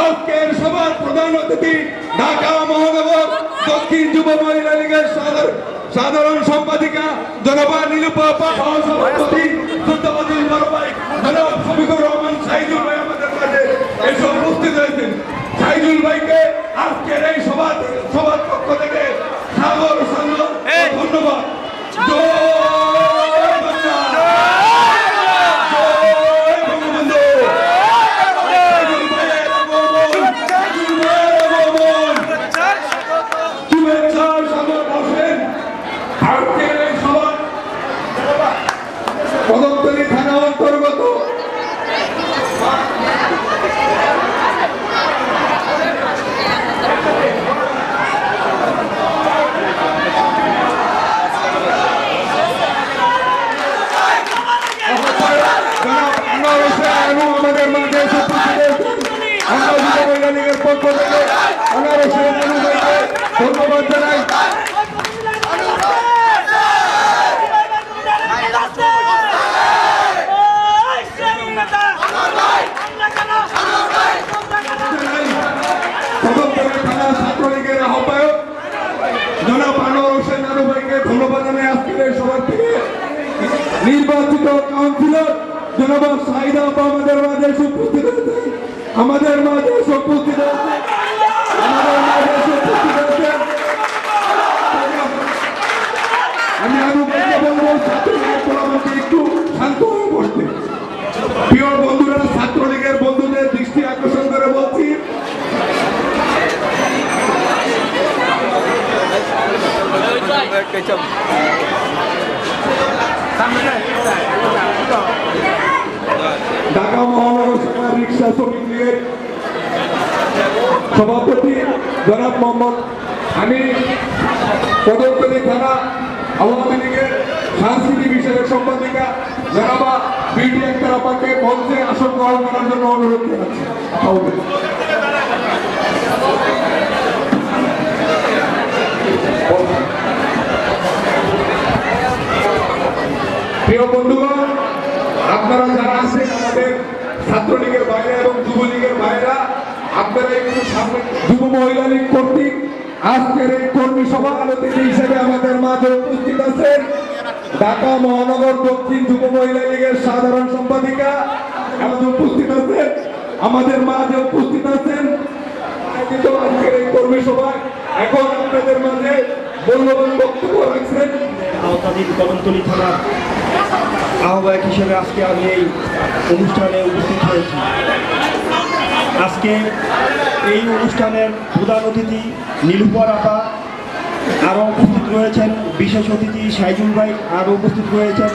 আজকের সভার প্রধান অতিথি ঢাকা মহানগর দক্ষিণ যুব মহিলা লীগের সাধারণ সম্পাদিকা জনাবা নীলুপা সভাপতি জনাব শফিকুর রহমান সাইদুল ভাই আমাদের মাঝে এসে উপস্থিত হয়েছেন। সাইদুল ভাইকে আজকের এই সভার পক্ষ থেকে সাগর সাগর ধন্যবাদ। কদমতলী থানা অন্তর্গত আমাদের মাঝে মহিলা লীগের পক্ষ থেকে ধন্যবাদ জানাই। ছাত্রলীগের আহ্বায়ক জনাব আনোয়ার হোসেন আনু ভাইকে ধন্যবাদ জানাই। আজকের এই সভা থেকে নির্বাচিত কাউন্সিলর জনাব সাইদা আপা আমাদের মাঝে উপস্থিত হয়েছে। আমি আনু ভাইকে বলবো ছাত্রলীগের পোলাপানকে একটু শান্ত হয়ে পড়তে। প্রিয় বন্ধুরা, ছাত্রলীগের বন্ধুদের দৃষ্টি আকর্ষণ করে বলছি, ঢাকা মহানগর শাখা রিক্সা শ্রমিক লীগের সভাপতি জনাব মোহাম্মদ আমি কদমতলী থানা আওয়ামী লীগের সাংস্কৃতিক বিষয়ক সম্পাদিকা জনাবা বিডি আক্তার আপাকে মঞ্চে আসন গ্রহণ করার জন্য অনুরোধ জানাচ্ছি। প্রিয় বন্ধুগণ, আপনারা যারা আছেন আমাদের ছাত্রলীগের বাইরে এবং যুবলীগের বাইরা, আপনারা একটু সামনে যুব মহিলা লীগ কর্তৃক আজকের এই কর্মী সভা অতিথি হিসেবে আমাদের মাঝে উপস্থিত আছেন ঢাকা মহানগর দক্ষিণ যুব মহিলা লীগের সাধারণ সম্পাদিকা উপস্থিত আছেন, আমাদের মাঝে উপস্থিত আছেন আজকের এই কর্মী সভায় এখন আপনাদের মাঝে মূল্যবান বক্তব্য রাখছেন কদমতলী থানার আহ্বায়ক হিসেবে আজকে আমি এই অনুষ্ঠানে উপস্থিত হয়েছি। আজকে এই অনুষ্ঠানের প্রধান অতিথি নীলুপা আপা, আরও উপস্থিত রয়েছেন বিশেষ অতিথি সাইজুল ভাই, আরও উপস্থিত রয়েছেন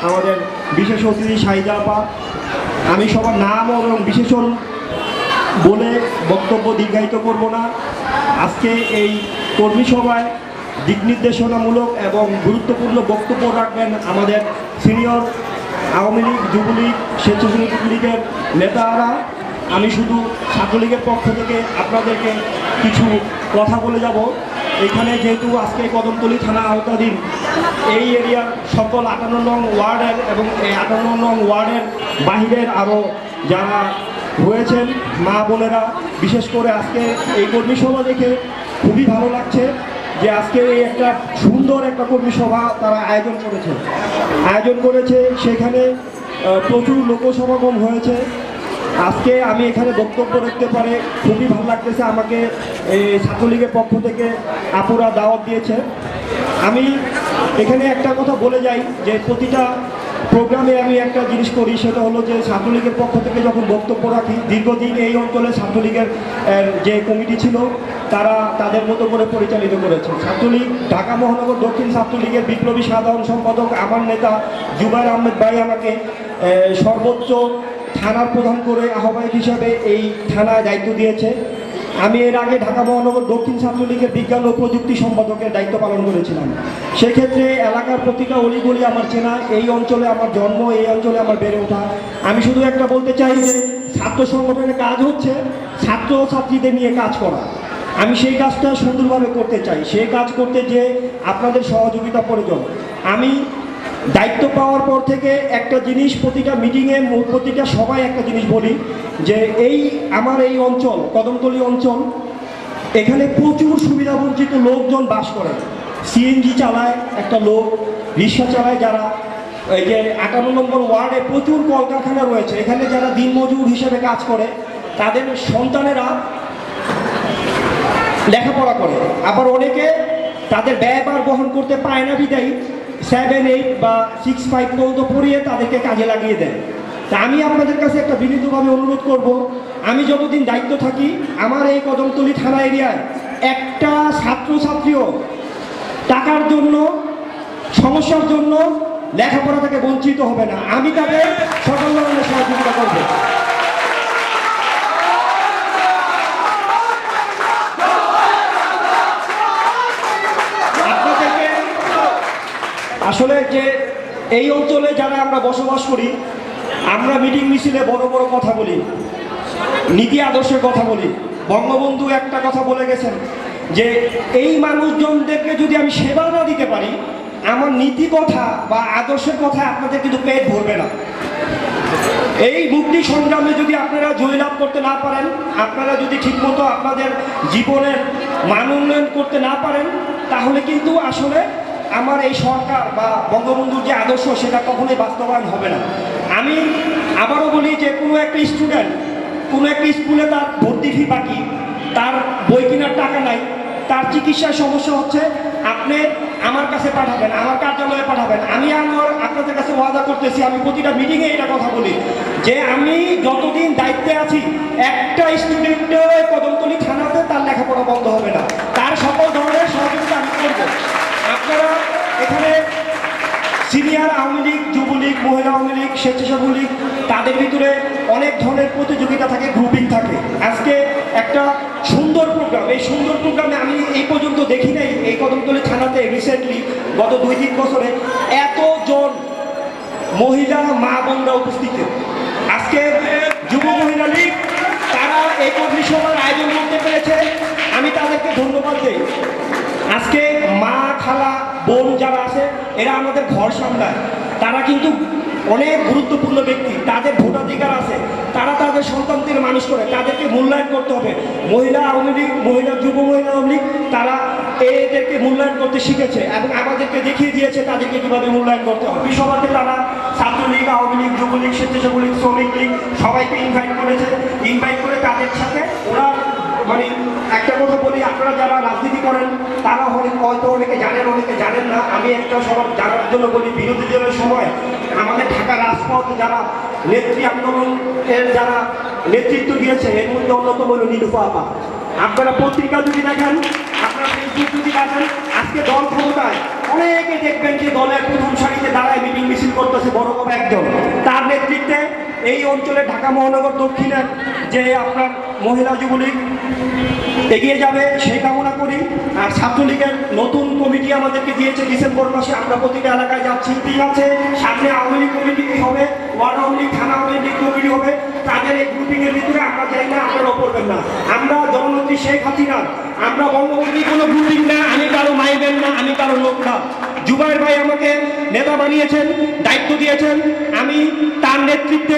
আমাদের বিশেষ অতিথি সাইদা আপা। আমি সবার নাম এবং বিশেষণ বলে বক্তব্য দীর্ঘায়িত করব না। আজকে এই কর্মী সভায় দিক নির্দেশনামূলক এবং গুরুত্বপূর্ণ বক্তব্য রাখবেন আমাদের সিনিয়র আওয়ামী লীগ, যুবলীগ, স্বেচ্ছাসেবক লীগের নেতারা। আমি শুধু ছাত্রলীগের পক্ষ থেকে আপনাদেরকে কিছু কথা বলে যাব। এখানে যেহেতু আজকে কদমতলী থানা আওতাধীন এই এরিয়ার সকল 58 নং ওয়ার্ডের এবং এই 58 নং ওয়ার্ডের বাহিরের আরও যারা রয়েছেন মা বোনেরা, বিশেষ করে আজকে এই কর্মী সভা দেখে খুবই ভালো লাগছে যে আজকে এই একটা সুন্দর একটা কর্মী সভা তারা আয়োজন করেছে। সেখানে প্রচুর লোকসমাগম হয়েছে। আজকে আমি এখানে বক্তব্য রাখতে পারে খুবই ভালো লাগতেছে। আমাকে এই ছাত্রলীগের পক্ষ থেকে আপুরা দাওয়াত দিয়েছে। আমি এখানে একটা কথা বলে যাই যে প্রতিটা প্রোগ্রামে আমি একটা জিনিস করি, সেটা হলো যে ছাত্রলীগের পক্ষ থেকে যখন বক্তব্য রাখি, দীর্ঘদিন এই অঞ্চলে ছাত্রলীগের যে কমিটি ছিল তারা তাদের মতো করে পরিচালিত করেছে। ছাত্রলীগ ঢাকা মহানগর দক্ষিণ ছাত্রলীগের বিপ্লবী সাধারণ সম্পাদক আমার নেতা জুবাইর আহমেদ ভাই আমাকে সর্বোচ্চ থানার প্রধান করে আহ্বায়ক হিসাবে এই থানায় দায়িত্ব দিয়েছে। আমি এর আগে ঢাকা মহানগর দক্ষিণ ছাত্রলীগের বিজ্ঞান ও প্রযুক্তি সম্পাদকের দায়িত্ব পালন করেছিলাম। সেক্ষেত্রে এলাকার প্রতিটা অলিগলি আমার চেনা, এই অঞ্চলে আমার জন্ম, এই অঞ্চলে আমার বেড়ে ওঠা। আমি শুধু একটা বলতে চাই যে ছাত্র সংগঠনের কাজ হচ্ছে ছাত্র ছাত্রীদের নিয়ে কাজ করা। আমি সেই কাজটা সুন্দরভাবে করতে চাই। সেই কাজ করতে যে আপনাদের সহযোগিতা প্রয়োজন। আমি দায়িত্ব পাওয়ার পর থেকে একটা জিনিস প্রতিটা মিটিংয়ে প্রতিটা সবাই একটা জিনিস বলি যে আমার এই অঞ্চল কদমতলী অঞ্চল, এখানে প্রচুর সুবিধাবঞ্চিত লোকজন বাস করে। সিএনজি চালায় একটা লোক, রিক্সা চালায় যারা, এই যে 58 নম্বর ওয়ার্ডে প্রচুর কলকারখানা রয়েছে। এখানে যারা দিনমজুর হিসেবে কাজ করে তাদের সন্তানেরা লেখাপড়া করে, আবার অনেকে তাদের ব্যয়ভার বহন করতে পায় না বিদায়ী 7, 8 বা 6, 5 পর্যন্ত পড়িয়ে তাদেরকে কাজে লাগিয়ে দেয়। তা আমি আপনাদের কাছে একটা বিনীতভাবে অনুরোধ করব, আমি যতদিন দায়িত্ব থাকি আমার এই কদমতলী থানা এরিয়ায় একটা ছাত্রছাত্রীও টাকার জন্য, সমস্যার জন্য লেখাপড়া থেকে বঞ্চিত হবে না। আমি তাদের সকল ধরনের সহযোগিতা করব। আসলে যে এই অঞ্চলে যারা আমরা বসবাস করি, আমরা মিটিং মিছিলে বড় বড় কথা বলি, নীতি আদর্শের কথা বলি। বঙ্গবন্ধু একটা কথা বলে গেছেন যে এই মানুষজনদেরকে যদি আমি সেবা না দিতে পারি, আমার নীতি কথা বা আদর্শের কথা আপনাদের কিন্তু পেট ভরবে না। এই মুক্তি সংগ্রামে যদি আপনারা জয়লাভ করতে না পারেন, আপনারা যদি ঠিকমতো আপনাদের জীবনের মান উন্নয়ন করতে না পারেন, তাহলে কিন্তু আসলে আমার এই সরকার বা বঙ্গবন্ধুর যে আদর্শ সেটা কখনোই বাস্তবায়ন হবে না। আমি আবারও বলি যে কোনো একটা স্টুডেন্ট কোনো একটা স্কুলে তার ভর্তি ফি বাকি, তার বই কেনার টাকা নাই, তার চিকিৎসার সমস্যা হচ্ছে, আপনি আমার কাছে পাঠাবেন, আমার কার্যালয়ে পাঠাবেন। আমি আপনাদের কাছে ওয়াদা করতেছি, আমি প্রতিটা মিটিংয়ে এটা কথা বলি যে আমি যতদিন দায়িত্বে আছি একটা স্টুডেন্টের কদমতলী থানাতে তার লেখাপড়া বন্ধ হবে না। তার সকল ধরনের সহযোগিতা আমি করব। আপনারা এখানে সিনিয়র আওয়ামী লীগ, যুবলীগ, মহিলা আওয়ামী লীগ, স্বেচ্ছাসেবক লীগ, তাদের ভিতরে অনেক ধরনের প্রতিযোগিতা থাকে, গ্রুপিং থাকে। আজকে একটা সুন্দর প্রোগ্রাম, এই সুন্দর প্রোগ্রামে আমি এই পর্যন্ত দেখি নাই এই কদমতলী থানাতে রিসেন্টলি গত 2-3 বছরে এতজন মহিলা মা বোনরা উপস্থিত। আজকে যুব মহিলা লীগ তারা এই কর্মী সভার আয়োজন করতে পেরেছে, আমি তাদেরকে ধন্যবাদ দিই। আজকে মা, খালা, বোন যারা আছে এরা আমাদের ঘর সামলায়, তারা কিন্তু অনেক গুরুত্বপূর্ণ ব্যক্তি, তাদের ভোটাধিকার আছে, তারা তাদের সন্তানদের মানুষ করে, তাদেরকে মূল্যায়ন করতে হবে। মহিলা আওয়ামী লীগ, যুব মহিলা আওয়ামী লীগ তারা এদেরকে মূল্যায়ন করতে শিখেছে এবং আমাদেরকে দেখিয়ে দিয়েছে তাদেরকে কীভাবে মূল্যায়ন করতে হবে। সভাতে তারা ছাত্রলীগ, আওয়ামী লীগ, যুবলীগ, স্বেচ্ছাসেবক লীগ, শ্রমিক লীগ সবাইকে ইনভাইট করেছে। ইনভাইট করে তাদের সাথে ওরা মানে একটা কথা বলি, আপনারা যারা রাজনীতি করেন তারা হয়তো অনেকে জানেন, অনেকে জানেন না। আমি একটা সবার জানার জন্য বলি, বিরোধী দলের সময় আমাদের ঢাকা রাজপথ যারা নেত্রী আন্দোলনের যারা নেতৃত্ব দিয়েছে এর মধ্যে অন্যতম হল নীলুফা আপা। আপনারা পত্রিকা যদি দেখেন, আপনারা ফেসবুক যদি দেখেন, আজকে দল ক্ষমতায় অনেকে দেখবেন যে দলের প্রথম সারিতে দাঁড়ায় মিটিং মিছিল করতেছে বড় বড় একজন, তার নেতৃত্বে এই অঞ্চলে ঢাকা মহানগর দক্ষিণের যে আপনার মহিলা যুবলীগ এগিয়ে যাবে সেই কামনা করি। আর ছাত্রলীগের নতুন কমিটি আমাদেরকে দিয়েছে ডিসেম্বর মাসে, আমরা প্রতিটা এলাকায় যাচ্ছি। ঠিক আছে, সামনে আওয়ামী লীগ কমিটি হবে, ওয়ার্ড আওয়ামী লীগ, থানা আওয়ামী লীগ কমিটি হবে, তাদের এই গ্রুপিংয়ের ভিতরে আমরা যাই না, আপনারা করবেন না। আমরা জননেত্রী শেখ হাসিনা, আমরা বঙ্গবন্ধু কোনো গ্রুপিং না, আমি কারো মাইবেন না, আমি কারো লোক না। জুবাইর ভাই আমাকে নেতা বানিয়েছেন, দায়িত্ব দিয়েছেন, আমি তার নেতৃত্বে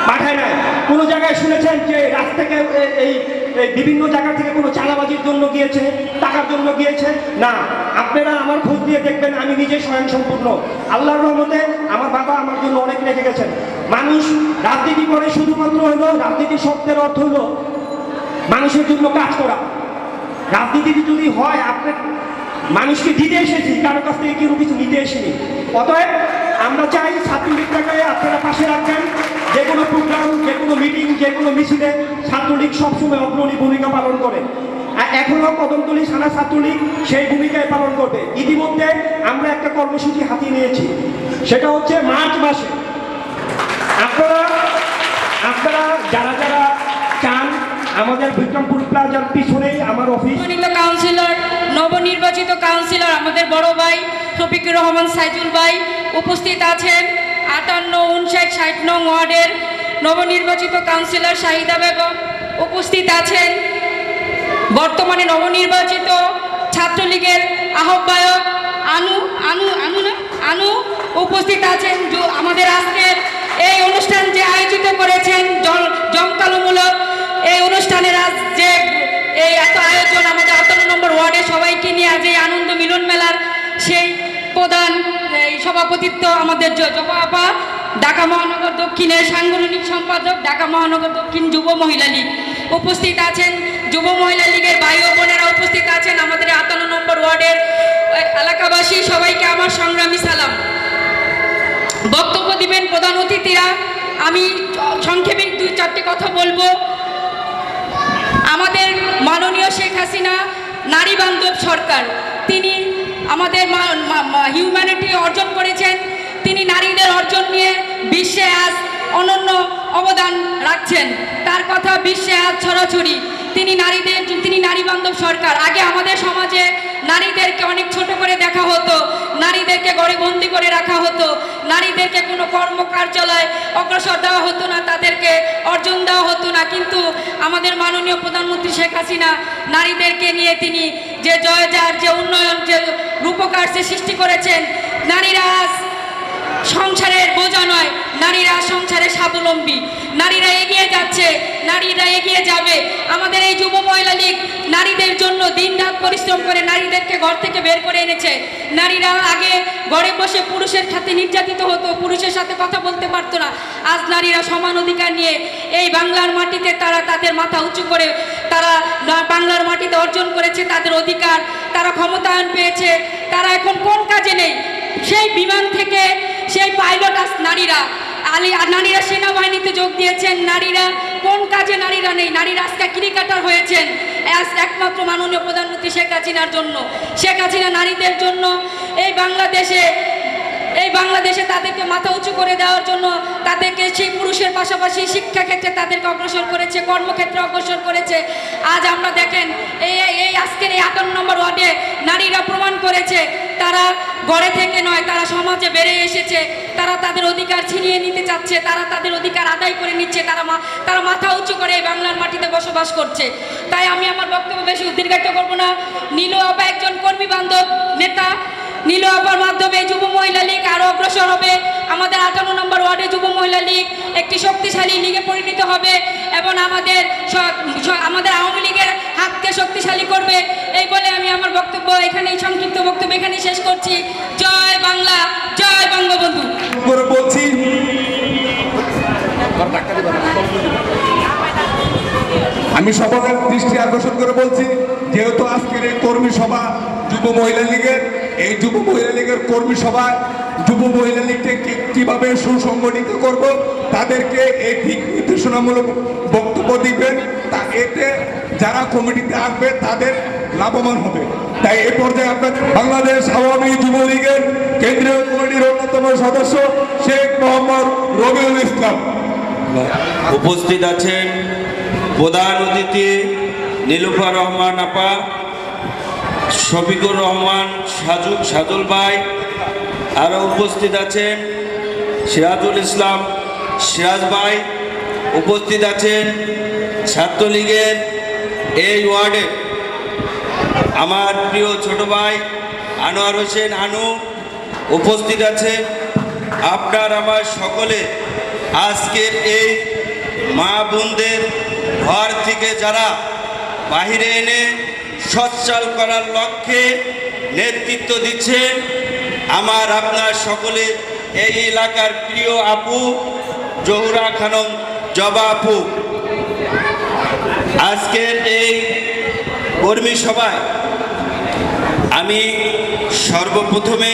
পাঠায় নাই। কোনো জায়গায় শুনেছেন যে রাজ থেকে এই এই বিভিন্ন জায়গা থেকে কোনো চাঁদাবাজির জন্য গিয়েছে, টাকার জন্য গিয়েছে না। আপনারা আমার খোঁজ দিয়ে দেখবেন আমি নিজে স্বয়ংসম্পূর্ণ। আল্লাহর রহমতে আমার বাবা আমার জন্য অনেক রেখে গেছেন। মানুষ রাজনীতি করে শুধুমাত্র হলো, রাজনীতির শব্দের অর্থ হলো মানুষের জন্য কাজ করা। রাজনীতি যদি হয় আপনি মানুষকে দিতে এসেছি, কারোর কাছ থেকে কেউ কিছু নিতে এসেনি। অতএব আমরা চাই ছাত্রলীগটাকে আপনারা পাশে রাখবেন। যে কোনো প্রোগ্রাম, যে কোনো মিটিং, যে কোনো মিছিলে ছাত্রলীগ সবসময় অগ্রণী ভূমিকা পালন করে। আর এখনো কদমতলী থানা ছাত্রলীগ সেই ভূমিকায় পালন করবে। ইতিমধ্যে আমরা একটা কর্মসূচি হাতিয়ে নিয়েছি, সেটা হচ্ছে মার্চ মাসে আপনারা যারা যারা চান, আমাদের বিক্রমপুর প্লাজার পিছনেই আমার অফিস। কাউন্সিলর, নবনির্বাচিত কাউন্সিলর আমাদের বড় ভাই শফিকুর রহমান সাইজুল ভাই উপস্থিত আছেন। 58, 59, 60 নং ওয়ার্ডের নবনির্বাচিত কাউন্সিলর শাহিদা বেগম উপস্থিত আছেন। বর্তমানে নবনির্বাচিত ছাত্রলীগের আহ্বায়ক আনু উপস্থিত আছেন। আমাদের আজকের এই অনুষ্ঠান যে আয়োজিত করেছেন জমকালোমূলক এই অনুষ্ঠানের আজ যে এই এত আয়োজন, আমাদের 58 নম্বর ওয়ার্ডে সবাইকে নিয়ে আজ এই আনন্দ মিলন মেলার সেই প্রধান এই সভাপতিত্ব আমাদের জবা আপা, ঢাকা মহানগর দক্ষিণের সাংগঠনিক সম্পাদক, ঢাকা মহানগর দক্ষিণ যুব মহিলা লীগ উপস্থিত আছেন। যুব মহিলা লীগের ভাই ও বোনেরা উপস্থিত আছেন। আমাদের 58 নম্বর ওয়ার্ডের এলাকাবাসী সবাইকে আমার সংগ্রামী সালাম। বক্তব্য দিবেন প্রধান অতিথিরা। আমি সংক্ষেপে 2-4টি কথা বলবো। আমাদের মাননীয় শেখ হাসিনা নারী বান্ধব সরকার, তিনি আমাদের হিউম্যানিটি অর্জন করেছেন। তিনি নারীদের অর্জন নিয়ে বিশ্বে আজ অনন্য অবদান রাখছেন। তার কথা বিশ্বে আজ ছড়াছড়ি। তিনি নারী বান্ধব সরকার। আগে আমাদের সমাজে নারীদেরকে অনেক ছোট করে দেখা হতো, নারীদেরকে ঘরে বন্দি করে রাখা হতো, নারীদেরকে কোনো কর্মকার্যালয় অগ্রসর দেওয়া হতো না, তাদেরকে অর্জন দেওয়া হতো না। কিন্তু আমাদের মাননীয় প্রধানমন্ত্রী শেখ হাসিনা নারীদেরকে নিয়ে তিনি যে জয়জার, যে উন্নয়ন, যে রূপকার সে সৃষ্টি করেছেন। নারীরা আজ সংসারের বোঝা নয়, নারীরা সংসারে স্বাবলম্বী, নারীরা এগিয়ে যাচ্ছে, নারীরা এগিয়ে যাবে। আমাদের এই যুব মহিলা লীগ নারীদের জন্য দিনরাত পরিশ্রম করে নারীদেরকে ঘর থেকে বের করে এনেছে। নারীরা আগে ঘরে বসে পুরুষের সাথে নির্যাতিত হতো, পুরুষের সাথে কথা বলতে পারতো না। আজ নারীরা সমান অধিকার নিয়ে এই বাংলার মাটিতে তারা তাদের মাথা উঁচু করে তারা বাংলার মাটিতে অর্জন করেছে তাদের অধিকার, তারা ক্ষমতায়ন পেয়েছে। তারা এখন কোন কাজে নেই, সেই বিমান থেকে সেই পাইলট আজ নারীরা, নারীরা সেনাবাহিনীতে যোগ দিয়েছেন। নারীরা কোন কাজে নারীরা নেই? নারীরা আজকে ক্রিকেটার হয়েছেন আজ একমাত্র মাননীয় প্রধানমন্ত্রী শেখ হাসিনার জন্য। শেখ হাসিনা নারীদের জন্য এই বাংলাদেশে তাদেরকে মাথা উঁচু করে দেওয়ার জন্য তাদেরকে সেই পুরুষের পাশাপাশি শিক্ষাক্ষেত্রে তাদেরকে অগ্রসর করেছে, কর্মক্ষেত্রে অগ্রসর করেছে। আজ আমরা দেখেন এই আজকের এই 58 নম্বর ওয়ার্ডে নারীরা প্রমাণ করেছে তারা ঘরে থেকে নয়, তারা সমাজে বেড়ে এসেছে। তারা তাদের অধিকার ছিনিয়ে নিতে চাচ্ছে, তারা তাদের অধিকার আদায় করে নিচ্ছে, তারা মাথা উঁচু করে এই বাংলার মাটিতে বসবাস করছে। তাই আমি আমার বক্তব্য বেশি দীর্ঘায়িত করব না। নীলু আপা একজন কর্মী বান্ধব নেতা। নীলু আপার মাধ্যমে যুব মহিলা লীগ আরও অগ্রসর হবে। আমাদের 58 নম্বর ওয়ার্ডে যুব মহিলা লীগ একটি শক্তিশালী লীগে পরিণত হবে এবং আমাদের আওয়ামী লীগের হাতকে শক্তিশালী করবে। এই বলে আমি আমার বক্তব্য এখানেই, সংক্ষিপ্ত বক্তব্য এখানেই শেষ করছি। জয় বাংলা, জয় বঙ্গবন্ধু। বলছি আমি সকলের দৃষ্টি আকর্ষণ করে বলছি, যেহেতু আজকের এই কর্মী সভা যুব মহিলা লীগের, এই যুব মহিলা লীগের কর্মী সভায় যুব মহিলা লীগকে কিভাবে সুসংগঠিত করব, তাদেরকে এই দিক নির্দেশনামূলক বক্তব্য দিবেন। তা এতে যারা কমিটিতে আসবে তাদের লাভবান হবে। তাই এ পর্যায়ে আপনাদের বাংলাদেশ আওয়ামী যুবলীগের কেন্দ্রীয় কমিটির অন্যতম সদস্য শেখ মোহাম্মদ রবিউল ইসলাম উপস্থিত আছেন। প্রধান অতিথি নীলুফার রহমান আপা, শফিকুর রহমান সাজুল ভাই, আরও উপস্থিত আছেন সিরাজুল ইসলাম সিরাজ ভাই, উপস্থিত আছেন ছাত্রলীগের এই ওয়ার্ডে আমার প্রিয় ছোট ভাই আনোয়ার হোসেন আনু, উপস্থিত আছেন আপনার আমার সকলে। আজকের এই মা বোনদের ঘর থেকে যারা বাহিরে এনে সচ্ছল করার লক্ষ্যে নেতৃত্ব দিচ্ছেন আমার আপনার সকলের এই এলাকার প্রিয় আপু জহুরা খানম জবা আপু। আজকের এই কর্মী সভায় আমি সর্বপ্রথমে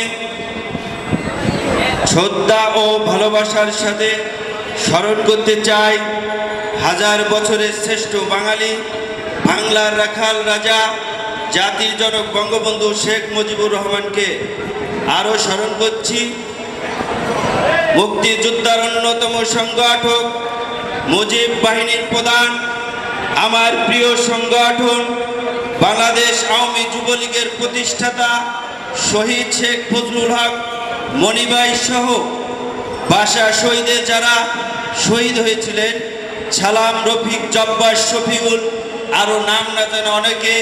শ্রদ্ধা ও ভালোবাসার সাথে স্মরণ করতে চাই হাজার বছরের শ্রেষ্ঠ বাঙালি, বাংলার রাখাল রাজা, জাতির জনক বঙ্গবন্ধু শেখ মুজিবুর রহমানকে। আরও স্মরণ করছি মুক্তিযোদ্ধার অন্যতম সংগঠক মুজিব বাহিনীর প্রধান, আমার প্রিয় সংগঠন বাংলাদেশ আওয়ামী যুবলীগের প্রতিষ্ঠাতা শহীদ শেখ ফজলুল হক মনিবাই সহ ভাষা শহীদে যারা শহীদ হয়েছিলেন, সালাম, রফিক, জব্বার, শফিউল, আরও নাম না জানা অনেকে,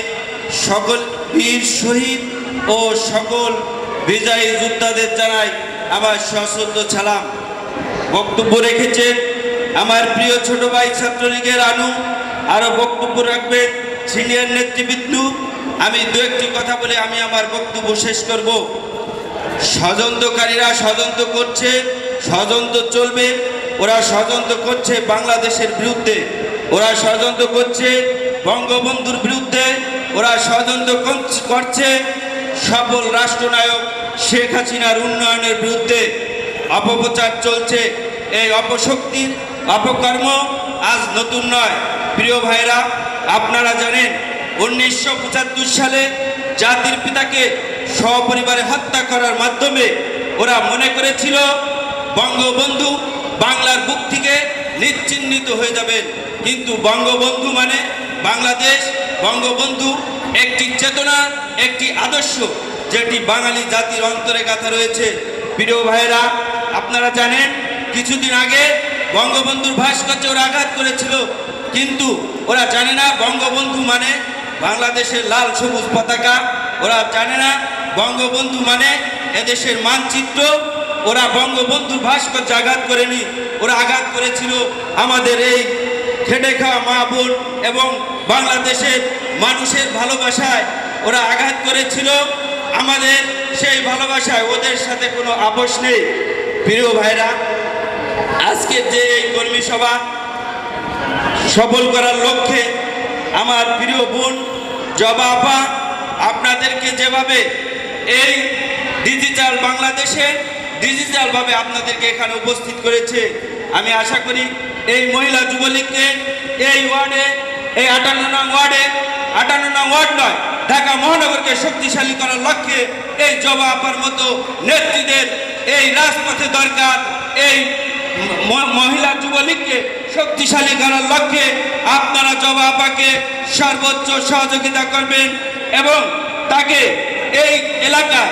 সকল বীর শহীদ ও সকল বিজয়ী যোদ্ধাদের জানাই আমার সশ্রদ্ধ সালাম। বক্তব্য রেখেছেন আমার প্রিয় ছোট ভাই ছাত্রলীগের আনু, আরও বক্তব্য রাখবেন সিনিয়র নেতৃবৃন্দ। আমি দু একটি কথা বলে আমি আমার বক্তব্য শেষ করব। ষড়যন্ত্রকারীরা ষড়যন্ত্র করছে, ষড়যন্ত্র চলবে। ওরা ষড়যন্ত্র করছে বাংলাদেশের বিরুদ্ধে, ওরা ষড়যন্ত্র করছে বঙ্গবন্ধুর বিরুদ্ধে, ওরা ষড়যন্ত্র করছে সফল রাষ্ট্রনায়ক শেখ হাসিনার উন্নয়নের বিরুদ্ধে। অপপ্রচার চলছে। এই অপশক্তির অপকর্ম আজ নতুন নয়। প্রিয় ভাইরা, আপনারা জানেন 1975 সালে জাতির পিতাকে সপরিবারে হত্যা করার মাধ্যমে ওরা মনে করেছিল বঙ্গবন্ধু বাংলার বুক থেকে নিশ্চিহ্নিত হয়ে যাবেন। কিন্তু বঙ্গবন্ধু মানে বাংলাদেশ, বঙ্গবন্ধু একটি চেতনা, একটি আদর্শ যেটি বাঙালি জাতির অন্তরে গাঁথা রয়েছে। প্রিয় ভাইরা, আপনারা জানেন কিছুদিন আগে বঙ্গবন্ধুর ভাস্কর্যে ওরা আঘাত করেছিল, কিন্তু ওরা জানে না বঙ্গবন্ধু মানে বাংলাদেশের লাল সবুজ পতাকা। ওরা জানে না বঙ্গবন্ধু মানে এদেশের মানচিত্র। ওরা বঙ্গবন্ধুর ভাস্কর্যে আঘাত করেনি, ওরা আঘাত করেছিল আমাদের এই খেটে খাওয়া মা বোন এবং বাংলাদেশের মানুষের ভালোবাসায় ওরা আঘাত করেছিল। আমাদের সেই ভালোবাসায় ওদের সাথে কোনো আপোষ নেই। প্রিয় ভাইরা, আজকের যে এই কর্মী সভা সফল করার লক্ষ্যে আমার প্রিয় বোন জবা আপা আপনাদেরকে যেভাবে এই ডিজিটাল বাংলাদেশে ডিজিটালভাবে আপনাদেরকে এখানে উপস্থিত করেছে, আমি আশা করি এই মহিলা যুবলীগকে এই ওয়ার্ডে, এই 58 নং ওয়ার্ডে, 58 নং ওয়ার্ড নয়, ঢাকা মহানগরকে শক্তিশালী করার লক্ষ্যে এই জবা আপার মতো নেত্রীদের এই রাজপথে দরকার। এই মহিলা যুবলীগকে শক্তিশালী করার লক্ষ্যে আপনারা জবা আপাকে সর্বোচ্চ সহযোগিতা করবেন এবং তাকে এই এলাকায়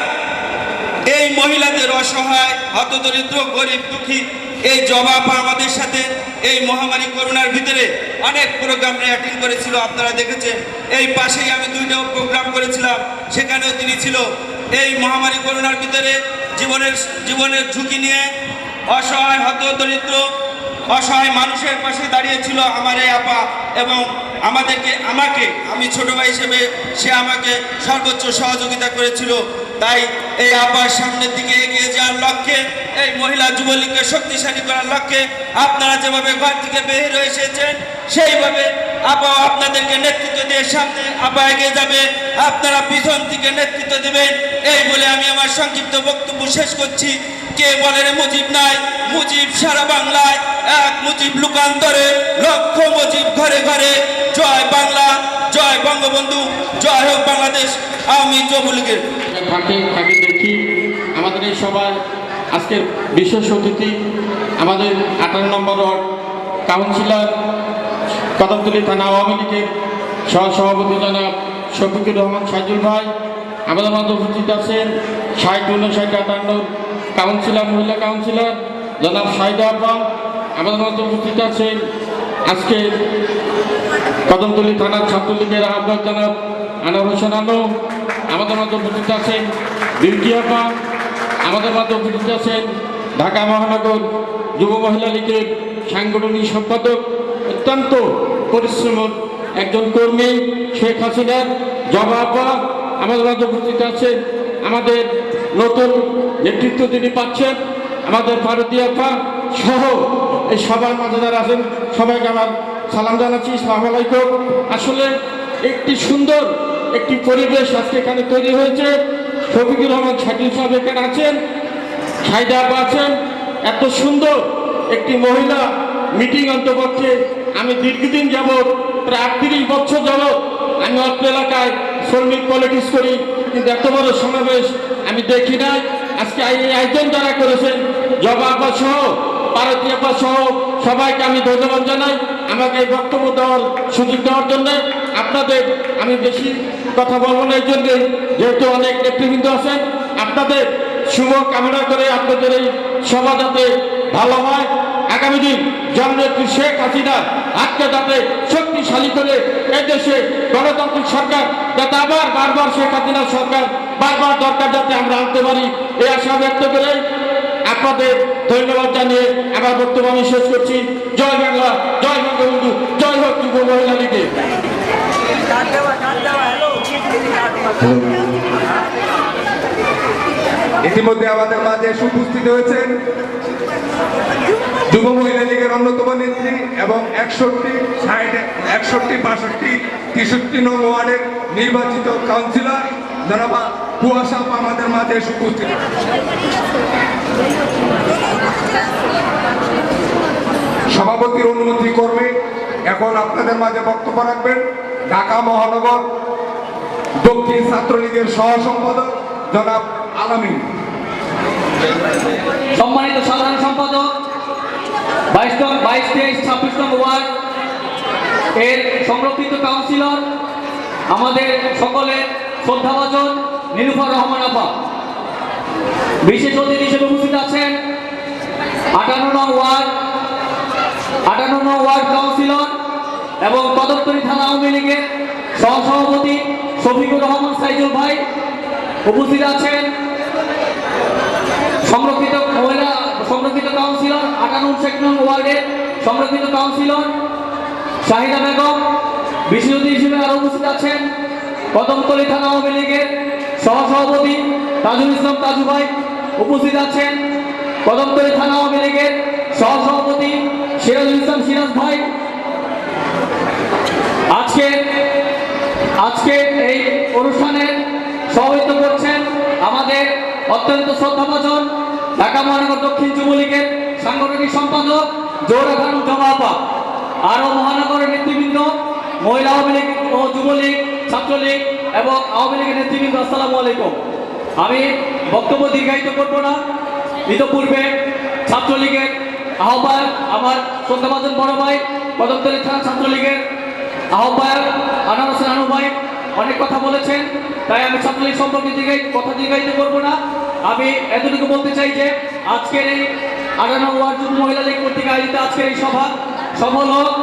এই মহিলাদের অসহায়, হতদরিদ্র, গরিব, দুঃখী এই জবা আপা আমাদের সাথে এই মহামারী করোনার ভিতরে অনেক প্রোগ্রামে অ্যাটেন্ড করেছিল। আপনারা দেখেছেন এই পাশেই আমি 2টা প্রোগ্রাম করেছিলাম, সেখানেও তিনি ছিল। এই মহামারী করোনার ভিতরে জীবনের ঝুঁকি নিয়ে অসহায়, হতদরিদ্র, অসহায় মানুষের পাশে দাঁড়িয়েছিল আমার এই আপা এবং আমি ছোট ভাই হিসেবে সে আমাকে সর্বোচ্চ সহযোগিতা করেছিল। তাই এই আপার সামনের দিকে এগিয়ে যাওয়ার লক্ষ্যে, এই মহিলা যুবলীগকে শক্তিশালী করার লক্ষ্যে আপনারা যেভাবে ঘর থেকে বের হয়ে এসেছেন সেইভাবে আপা আপনাদেরকে নেতৃত্ব দিয়ে সামনে আপা এগিয়ে যাবে, আপনারা পিছন থেকে নেতৃত্ব দেবেন। এই বলে আমি আমার সংক্ষিপ্ত বক্তব্য শেষ করছি। কে বলে রে মুজিব নাই, মুজিব সারা বাংলায়, এক মুজিব লোকান্তরে, লক্ষ মুজিব ঘরে ঘরে। জয় বাংলা, জয় বঙ্গবন্ধু, জয় হোক বাংলাদেশ আওয়ামী যুবলীগের। থাকে দেখি আমাদের এই সভায় আজকের বিশেষ অতিথি আমাদের 58 নম্বর ওয়ার্ড কাউন্সিলর, কদমতলী থানা আওয়ামী লীগের সহসভাপতি জনাব শফিকুর রহমান সাজুল ভাই। আমাদের মধ্যে উপস্থিত আছেন 60, 59, 58 কাউন্সিলর, মহিলা কাউন্সিলর জনাব শাহিদা আপা। আমাদের মধ্যে উপস্থিত আছেন আজকে কদমতলী থানার ছাত্রলীগের আহ্বায়ক জনাব আনোয়ার হোসেন আনু। আমাদের মধ্যে উপস্থিত আছেন বিউটি আপা। আমাদের মধ্যে উপস্থিত আছেন ঢাকা মহানগর যুব মহিলা লীগের সাংগঠনিক সম্পাদক, অত্যন্ত একজন কর্মী শেখ হাসিনার জবাব আমাদের মাঝে উপস্থিত আছেন। আমাদের নতুন নেতৃত্ব যিনি পাচ্ছেন আমাদের ভারতীয় সহ এই সবার মাঝে যারা আছেন সবাইকে আমার সালাম জানাচ্ছি। আসসালামু আলাইকুম। আসলে একটি সুন্দর একটি পরিবেশ আজকে এখানে তৈরি হয়েছে। শফিকুর রহমান শাকিল সাহেব এখানে আছেন, সাইদা আপা আছেন। এত সুন্দর একটি মহিলা মিটিং অন্তপক্ষে আমি দীর্ঘদিন যাবৎ প্রায় 38 বছর যাবৎ আমি অত্র এলাকায় শ্রমিক পলিটিক্স করি, কিন্তু এত বড় সমাবেশ আমি দেখি নাই। আজকে এই আয়োজন যারা করেছেন জবা আপা সহ ভারতীয় আপা সহ সবাইকে আমি ধন্যবাদ জানাই আমাকে এই বক্তব্য দেওয়ার সুযোগ দেওয়ার জন্য। আপনাদের আমি বেশি কথা বলবো না, এই জন্যে যেহেতু অনেক নেতৃবৃন্দ আছেন, আপনাদের শুভ কামনা করে আপনাদের এই সভা যাতে ভালো হয়। আগামী দিন জননেত্রী শেখ হাসিনা হাতকে যাতে শক্তিশালী করে এই দেশে গণতান্ত্রিক সরকার যাতে আবার বারবার শেখ হাসিনার সরকার বারবার দরকার যাতে আমরা আনতে পারি এই আশা ব্যক্ত করে আপনাদের ধন্যবাদ জানিয়ে আমার বক্তব্য আমি শেষ করছি। জয় বাংলা, জয় বঙ্গবন্ধু, জয় হোক যুব মহিলা লীগে। ইতিমধ্যে আমাদের মাঝে এসে উপস্থিত হয়েছেন যুব মহিলা লীগের অন্যতম নেত্রী এবং 61, 62, 63 নং ওয়ার্ডের নির্বাচিত কাউন্সিলর জনাবা কুয়াশা আপা আমাদের মাঝে এসে উপস্থিত। সভাপতির অনুমতি কর্মে এখন আপনাদের মাঝে বক্তব্য রাখবেন ঢাকা মহানগর দক্ষিণ ছাত্রলীগের সহ সম্পাদক জনাব আলামিন। সম্মানিত সাধারণ সম্পাদক 22, 23, 26 নং ওয়ার্ড এর সংরক্ষিত কাউন্সিলর আমাদের সকলের শ্রদ্ধাভাজন নীলুফার রহমান আপা, বিশেষ অতিথি হিসেবে উপস্থিত আছেন 58 নং ওয়ার্ড কাউন্সিলর এবং কদমতলী থানা আওয়ামী লীগের সহসভাপতি শফিকুর রহমান সাইদুল ভাই, উপস্থিত আছেন সংরক্ষিত কাউন্সিলর 58 নং ওয়ার্ডের সংরক্ষিত কাউন্সিলর শাহিদা বেগম, বিশেষ অতিথি হিসেবে আরো উপস্থিত আছেন কদমতলী থানা আওয়ামী লীগের সহসভাপতি তাজুল ইসলাম তাজু ভাই, উপস্থিত আছেন কদমতলী থানা আওয়ামী লীগের সহসভাপতি সিরাজুল ইসলাম সিরাজ ভাই। আজকে এই অনুষ্ঠানের সভাপতিত্ব করছেন আমাদের অত্যন্ত শ্রদ্ধাভাজন ঢাকা মহানগর দক্ষিণ যুবলীগের সাংগঠনিক সম্পাদক জোহরা খানম জমা আপা, আরো মহানগরের নেতৃবৃন্দ, মহিলা আওয়ামী লীগ ও যুবলীগ, ছাত্রলীগ এবং আওয়ামী লীগের নেতৃবৃন্দ, আসসালামু আলাইকুম। আমি বক্তব্য দীর্ঘায়িত করব না। ইতিপূর্বে ছাত্রলীগের আহ্বায়ক আমার শ্রদ্ধাভাজন বড় ভাই কদমতলী থানা ছাত্রলীগের আহ্বায়ক আনোয়ার হোসেন আনু ভাই অনেক কথা বলেছেন, তাই আমি ছাত্রলীগ সম্পর্কে কথা দীর্ঘায়িত করব না। আমি এতটুকু বলতে চাই যে আজকের এই 58 ওয়ার্ড যুব মহিলা লীগ কর্তৃক আয়োজিত আজকের এই সভা সফল হোক,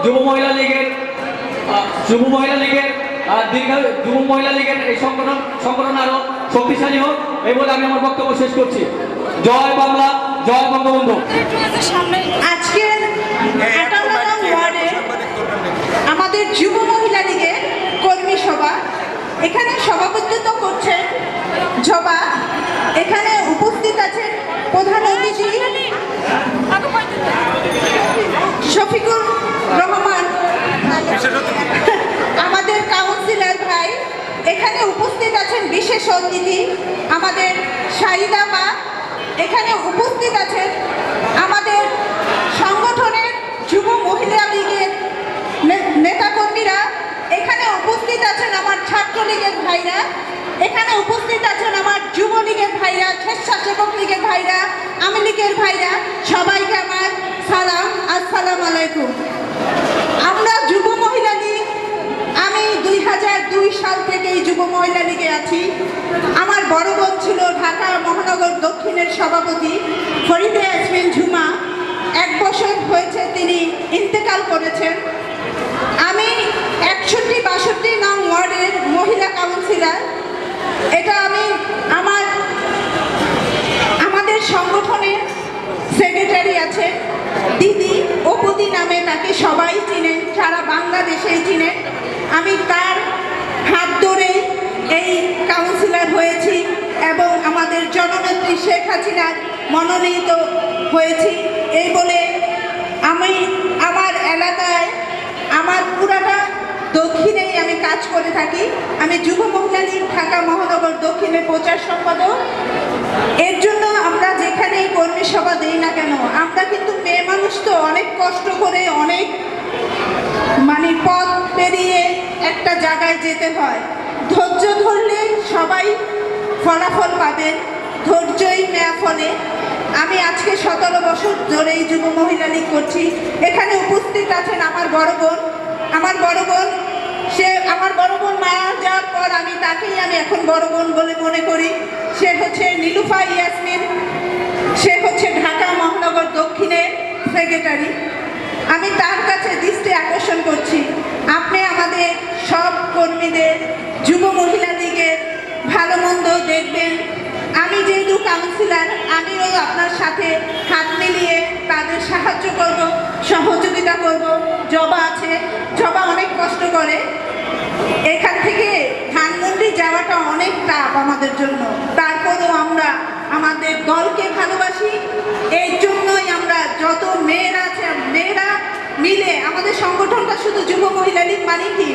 যুব মহিলা লীগের এই সংগঠন আরো শক্তিশালী হোক, এই বলে আমি আমার বক্তব্য শেষ করছি। জয় বাংলা, জয় বঙ্গবন্ধু। আজকের 58 ওয়ার্ডে আমাদের যুব মহিলা লীগের কর্মী সভা, এখানে সভাপতিত্ব করছেন জবা, এখানে উপস্থিত আছেন প্রধান অতিথি শফিকুর রহমান, আমাদের কাউন্সিলর ভাই, এখানে উপস্থিত আছেন বিশেষ অতিথি আমাদের শাহিদা মা, এখানে উপস্থিত আছেন আমাদের সংগঠনের যুব মহিলা লীগের নেতাকর্মীরা, এখানে উপস্থিত আছেন আমার ছাত্রলীগের ভাইরা, এখানে উপস্থিত আছেন আমার যুবলীগের ভাইরা, স্বেচ্ছাসেবক লীগের ভাইরা, আওয়ামী লীগের ভাইরা, সবাইকে আমার সালাম, আসসালামু আলাইকুম। আমরা যুব মহিলা লীগ, আমি 2002 সাল থেকে এই যুব মহিলা লীগে আছি। আমার বড় বোন ছিল ঢাকা মহানগর দক্ষিণের সভাপতি ফরিদা ইয়াসমিন ঝুমা, 1 বছর হয়েছে তিনি ইন্তেকাল করেছেন। আমি 61-62 নং ওয়ার্ডের মহিলা কাউন্সিলর। এটা আমি আমাদের সংগঠনের সেক্রেটারি আছে দিদি, অপুদি অদিতি নামে তাকে সবাই চিনেন, সারা বাংলাদেশেই চিনেন। আমি তার হাত ধরে এই কাউন্সিলর হয়েছি এবং আমাদের জননেত্রী শেখ হাসিনার মনোনীত হয়েছি। এই বলে আমি আমার এলাকায় আমার পুরাটা দক্ষিণেই আমি কাজ করে থাকি। আমি যুব মহিলা লীগ ঢাকা মহানগর দক্ষিণের প্রচার সম্পাদক। এর জন্য আমরা যেখানেই কর্মী সভা দিই না কেন, আমরা কিন্তু মেয়ে মানুষ তো অনেক কষ্ট করে অনেক পথ পেরিয়ে একটা জায়গায় যেতে হয়। ধৈর্য ধরলে সবাই ফলাফল পাবেন, ধৈর্যই মেয়া ফলে। আমি আজকে 17 বছর ধরেই যুব মহিলা লীগ করছি। এখানে উপস্থিত আছেন আমার বড় বোন। আমার বড় বোন মারা যাওয়ার পর আমি এখন বড় বোন বলে মনে করি। সে হচ্ছে নীলুফা ইয়াসমিন, সে হচ্ছে ঢাকা মহানগর দক্ষিণের সেক্রেটারি। আমি তার কাছে দৃষ্টি আকর্ষণ করছি, আপনি আমাদের সব কর্মীদের যুব মহিলা লীগের ভালো মন্দ দেখবেন। আমি যেহেতু কাউন্সিলর, আমিও আপনার সাথে হাত মিলিয়ে তাদের সাহায্য করব, সহযোগিতা করব। জবা আছে, জবা অনেক কষ্ট করে। এখান থেকে ধানমন্ডি যাওয়াটা অনেক টাফ আমাদের জন্য, তারপরেও আমরা আমাদের দলকে ভালোবাসি। এই জন্যই আমরা যত মেয়েরা আছে, মেয়েরা মিলে আমাদের সংগঠনটা শুধু যুব মহিলা লীগ মানে কি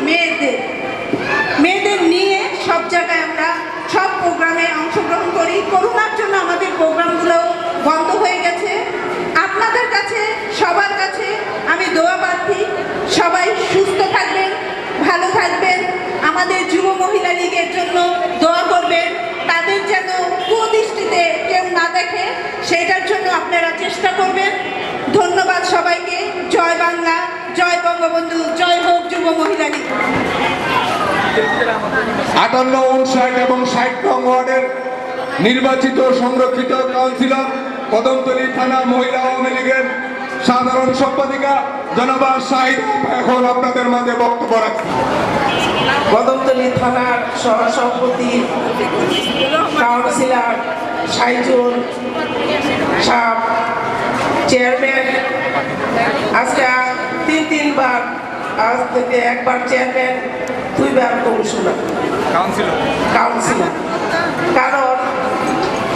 মেয়েদের নিয়ে সব জায়গায় আমরা সব প্রোগ্রামে অংশগ্রহণ করি। করোনার জন্য আমাদের প্রোগ্রামগুলো বন্ধ হয়ে গেছে। আপনাদের কাছে সবার কাছে আমি দোয়া প্রার্থী, সবাই সুস্থ থাকবেন, ভালো থাকবেন, আমাদের যুব মহিলা লীগের জন্য দোয়া করবেন, তাদের যেন কুদৃষ্টিতে কেউ না দেখে সেটার জন্য আপনারা চেষ্টা করবেন। ধন্যবাদ সবাইকে। জয় বাংলা, জয় বঙ্গবন্ধু, জয় হোক যুব মহিলা লীগ। 58, 59 এবং 60 নং ওয়ার্ডের নির্বাচিত সংরক্ষিত কাউন্সিলর, কদমতলী থানা মহিলা আওয়ামী লীগের সাধারণ সম্পাদিকা জনাবা শাহিদা এখন আপনাদের মাঝে বক্তব্য রাখছেন। কদমতলী থানার সহসভাপতি কাউন্সিলর সাইজুল সাহেব, চেয়ারম্যান, আজকে তিনবার, আজ থেকে একবার চেয়ারম্যান, 2 বার কমিশনার কাউন্সিলর। কারণ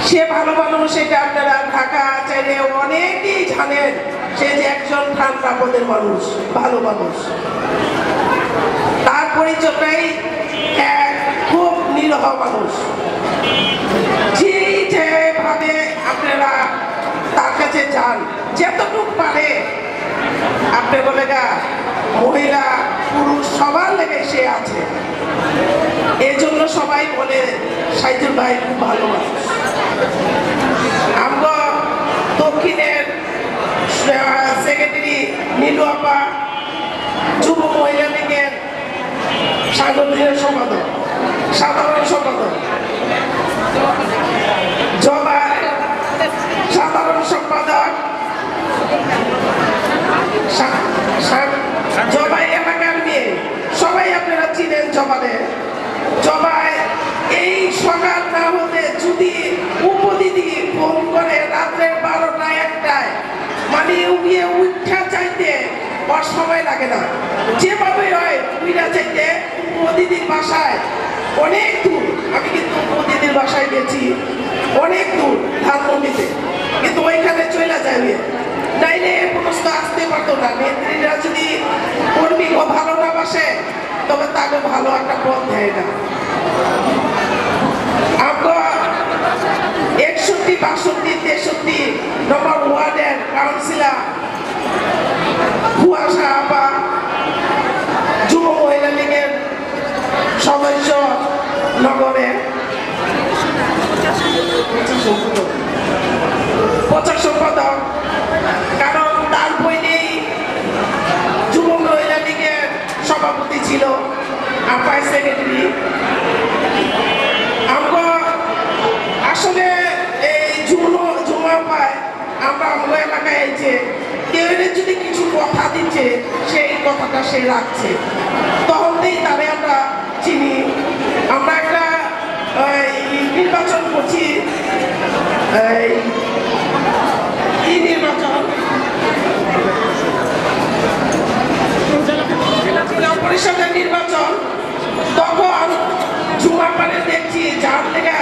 সে ভালো মানুষ, সেটা আপনারা ঢাকা চাইলে অনেকেই জানেন। সে যে একজন ঠান্ডা পদের মানুষ, ভালো মানুষ। তার পরিচয়টাই খুব নিরহ মানুষ। যেভাবে আপনারা তার কাছে যান, যতটুক পারে আপনি বলে মহিলা পুরুষ সবার লেগে সে আছে। এই জন্য সবাই বলে সাইজুল ভাই খুব ভালো মানুষ। আমরা দক্ষিণের সেক্রেটারি নীলু আপা, যুব মহিলা লীগের সাংগঠনিক সম্পাদক, সাধারণ সম্পাদক, জবা সাধারণ সম্পাদক, জবাই এলাকার মেয়ে, সবাই আপনারা চিনেন জবাদের। জবাই এই সকাল না হতে যদি উপদিদি ফোন করে রাত্রে 12টা 1টায়, উড়িয়ে উঠা চাইতে ওর সময় লাগে না। যেভাবে হয় উড়া চাইতে উপদিদির বাসায় অনেক দূর। আমি কিন্তু উপদিদির বাসায় গেছি, অনেক দূর ধানমন্ডিতে, কিন্তু ওইখানে চলে যাবে, নাইলে সমস্ত আসতে পারতো না। নেত্রীরা যদি কর্মী ভালো না বাসে, তবে তাকে ভালো একটা পথ দেয় না। আমরা 61, 62, 63 নম্বর ওয়ার্ডের কাউন্সিলর কুয়াশা আপা, যুব মহিলা লীগের সদস্য নগরের প্রচার সম্পাদক। কারণ তার বইনেই যুব মহিলা লীগের সভাপতি ছিল, আপাই সেক্রেটারি। আমরা আসলে এই জুমা পায় আমরা এলাকায় এসে কেউ যদি কিছু কথা দিচ্ছে, সেই কথাটা সে রাখছে, তখনই তারে আমরা চিনি। আমরা একটা নির্বাচন করছি, নির্বাচন পরিষদের নির্বাচন, তখন জুমাপাড়ে দেখছি যার লেগা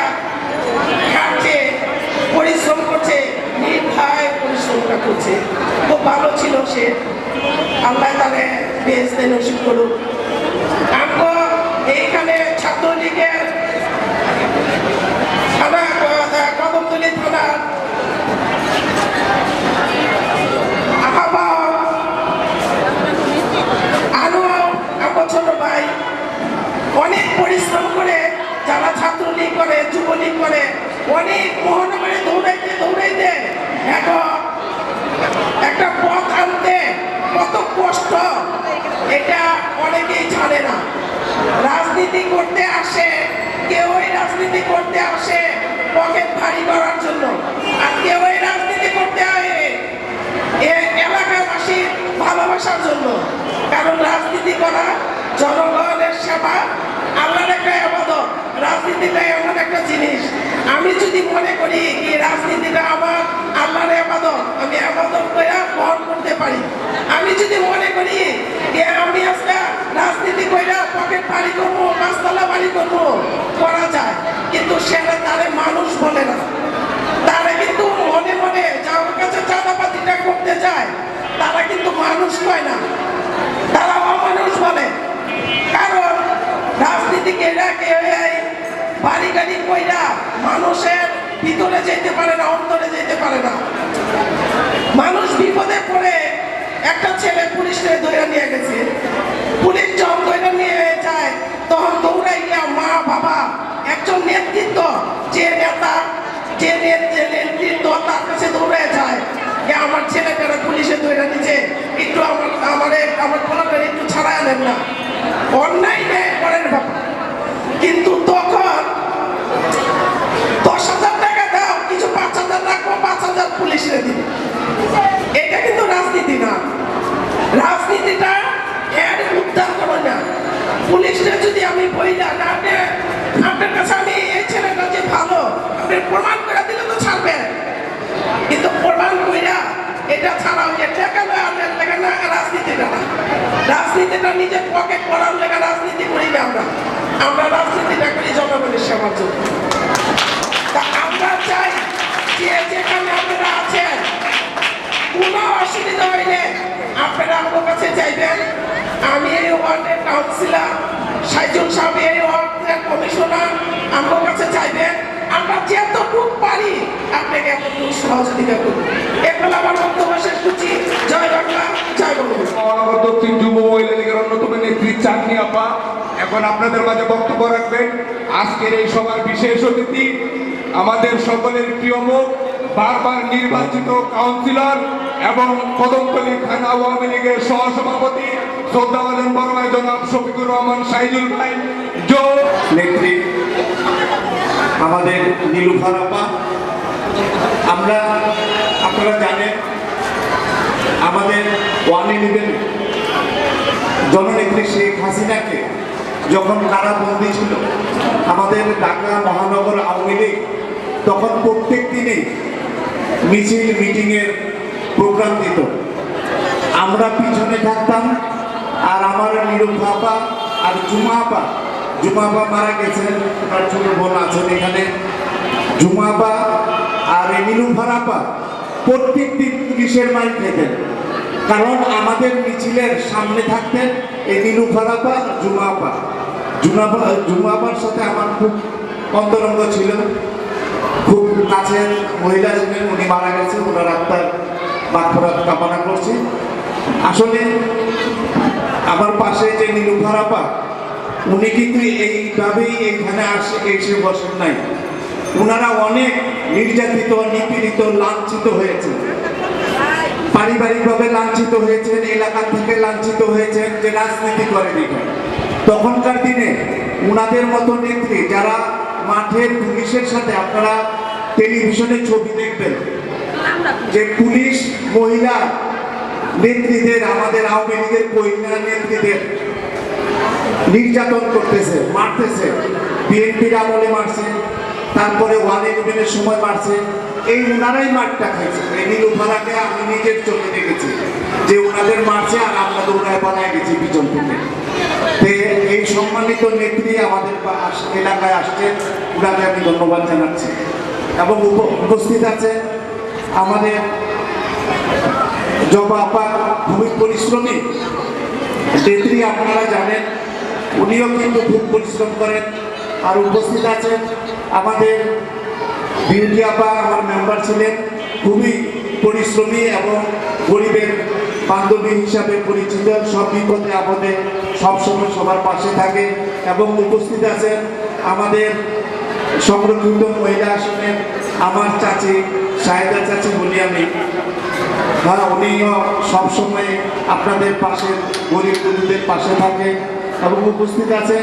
হাঁটছে, পরিশ্রম করছে, নির্ভয় পরিশ্রমটা করছে, খুব ভালো ছিল সে। আল্লাহ তারে বেহেশতে নসিব করুক। আমরা এইখানে ছাত্রলীগের থানা, কদমতলী থানার আহ্বায়ক আনোয়ার, আমার ছোট ভাই, অনেক পরিশ্রম করে, যারা ছাত্রলীগ করে, যুবলীগ করে, অনেক মহানগরে দৌড়াইতে এখন একটা পথ আনতে কত কষ্ট, এটা অনেকেই জানে না। রাজনীতি করতে আসে, কেউই রাজনীতি করতে আসে পকেট ভারী করার জন্য, আর কেউই রাজনীতি করতে আসে এলাকাবাসীর ভালোবাসার জন্য। কারণ রাজনীতি করা জনগণের সেবা, আল্লাহর একটা ইবাদত। রাজনীতিটা এমন একটা জিনিস, আমি যদি মনে করি কি রাজনীতিটা আমার আল্লাহর ইবাদত, আমি ইবাদত করে গ্রহণ করতে পারি। আমি যদি মনে করি যে আমি আজকে রাজনীতি কইরা পকেট বাড়ি করবো, পাঁচতলা বাড়ি করবো, করা যায়, কিন্তু সেটা তারে মানুষ বলে না। তারা কিন্তু মনে মনে যার কাছে চাঁদাবাজিটা করতে যায়, তারা কিন্তু মানুষ কয় না, তারা অমানুষ বলে। কারণ রাজনীতিকে বাড়ি গাড়ি কইরা মানুষের ভিতরে যেতে পারে না, অন্তরে যেতে পারে না। মানুষ বিপদে পড়ে, একটা ছেলে পুলিশে ধরে নিয়ে গেছে, পুলিশ যখন ধরে নিয়ে যায় তখন দৌড়াইয়া মা বাবা, একজন নেতৃত্ব, যে নেতা, যে নেতৃত্ব, তার কাছে দৌড়ে যায় যে আমার ছেলেটারা পুলিশে ধরে নিচ্ছে, একটু আমার পোলাটার একটু ছাড়া আনেন না। অন্যায় নেয় করেন বাবা, কিন্তু তখন 10,000 টাকা দাও, কিছু 5,000 রাখবো, 5,000 পুলিশে দিবে। এটা কিন্তু রাজনীতি না। রাজনীতিটা এর উদ্ধার করো না। পুলিশটা যদি আমি বইলা না, আপনার কাছে আমি এই ছেলেটা যে ভালো, আপনি প্রমাণ করে দিলে তো ছাড়বেন, কিন্তু প্রমাণ কইরা এটা ছাড়াও যে টাকা নয়, আপনার লেগে না, রাজনীতিটা না। রাজনীতিটা নিজের পকেট করার লেগে রাজনীতি করি না আমরা। আমরা রাজনীতিটা করি জনগণের সেবার জন্য। তা আমরা চাই যে যেখানে আপনারা আছেন, কোনো অসুবিধা হইলে আপনারা আমার কাছে চাইবেন। আমি এই ওয়ার্ডের কাউন্সিলর, সাইজুল সাহেব এই ওয়ার্ডের কমিশনার, আমার কাছে চাইবেন। আমরা যতটুকু পারি আপনাকে এতটুকু সহযোগিতা করব। এগুলো আমার বক্তব্য শেষ করছি। জয় বাংলা, জয় বঙ্গবন্ধু। মহানগর দক্ষিণ যুব মহিলা লীগের অন্যতম নেত্রী চাঁদনী আপা এখন আপনাদের মাঝে বক্তব্য রাখবেন। আজকের এই সভার বিশেষ অতিথি আমাদের সকলের প্রিয় মুখ, বারবার নির্বাচিত কাউন্সিলর এবং কদমতলী থানা আওয়ামী লীগের সহসভাপতি শ্রদ্ধাভাজন বড় ভাই জনাব শফিকুর রহমান সাইজুল ভাই, নেত্রী আমাদের নীলুফার আপা। আপনারা জানেন আমাদের ওয়ান ইলেভেন জননেত্রী শেখ হাসিনাকে যখন কারাবন্দী ছিল আমাদের ঢাকা মহানগর আওয়ামী লীগ, তখন প্রত্যেক দিনই মিছিল মিটিংয়ের প্রোগ্রাম দিত। আমরা পিছনে থাকতাম, আর আমার নীলুফা আপা আর জুমা আপা মারা গেছেন, তার ছোট বোন আছেন এখানে, জুমা আপা আর নীলুফার আপা প্রত্যেক দিন পুলিশের মাইর খেতেন। কারণ আমাদের মিছিলের সামনে থাকতেন এই নীলুফার আপা, জুমা আপার সাথে আমার খুব অন্তরঙ্গ ছিল, খুব কাছের মহিলা ছিলেন। উনি মারা গেছে, ওনার আত্মার মাগফিরাত কামনা করছি। আসলে আমার পাশে যে নীলুফার আপা, উনি কিন্তু এইভাবেই এইখানে এসে বসেন নাই। ওনারা অনেক নির্যাতিত, নিপীড়িত, লাঞ্ছিত হয়েছে, পারিবারিকভাবে লাঞ্ছিত হয়েছেন, এলাকা থেকে লাঞ্ছিত হয়েছেন, যে রাজনীতি করেন এখানে। তখনকার দিনে উনাদের মতো নেত্রী যারা মাঠের পুলিশের সাথে, আপনারা টেলিভিশনে ছবি দেখবেন যে পুলিশ মহিলা নেত্রীদের, আমাদের আওয়ামী লীগের মহিলা নেত্রীদের নির্যাতন করতেছে, মারতেছে। বিএনপির আমলে মারছে, তারপরে ওয়ান ইলেভেনের সময় মারছে। এই উনারাই মারটা খাইছে। এই নীলুফারাকে আমি নিজের চোখে দেখেছি যে যে ওনাদের মারছে আর আমরা দৌড়ায় পালায় গেছি পিছন থেকে। এই সম্মানিত নেত্রী আমাদের এলাকায় আসছে, ওনাকে আমি ধন্যবাদ জানাচ্ছি। এবং উপস্থিত আছে আমাদের জবা আপা, খুবই পরিশ্রমী নেত্রী, আপনারা জানেন উনিও কিন্তু খুব পরিশ্রম করেন। আর উপস্থিত আছেন আমাদের বিউটি আপা, আমার মেম্বার ছিলেন, খুবই পরিশ্রমী এবং গরিবের বান্ধবী হিসাবে পরিচিত, সব বিপদে আপদে সবসময় সবার পাশে থাকে। এবং উপস্থিত আছেন আমাদের সংরক্ষিত মহিলা আসনের আমার চাচি শাহেদা চাচি বলি আমি, হ্যাঁ, উনিও সবসময় আপনাদের পাশে গরিব বন্ধুদের পাশে থাকে। এবং উপস্থিত আছে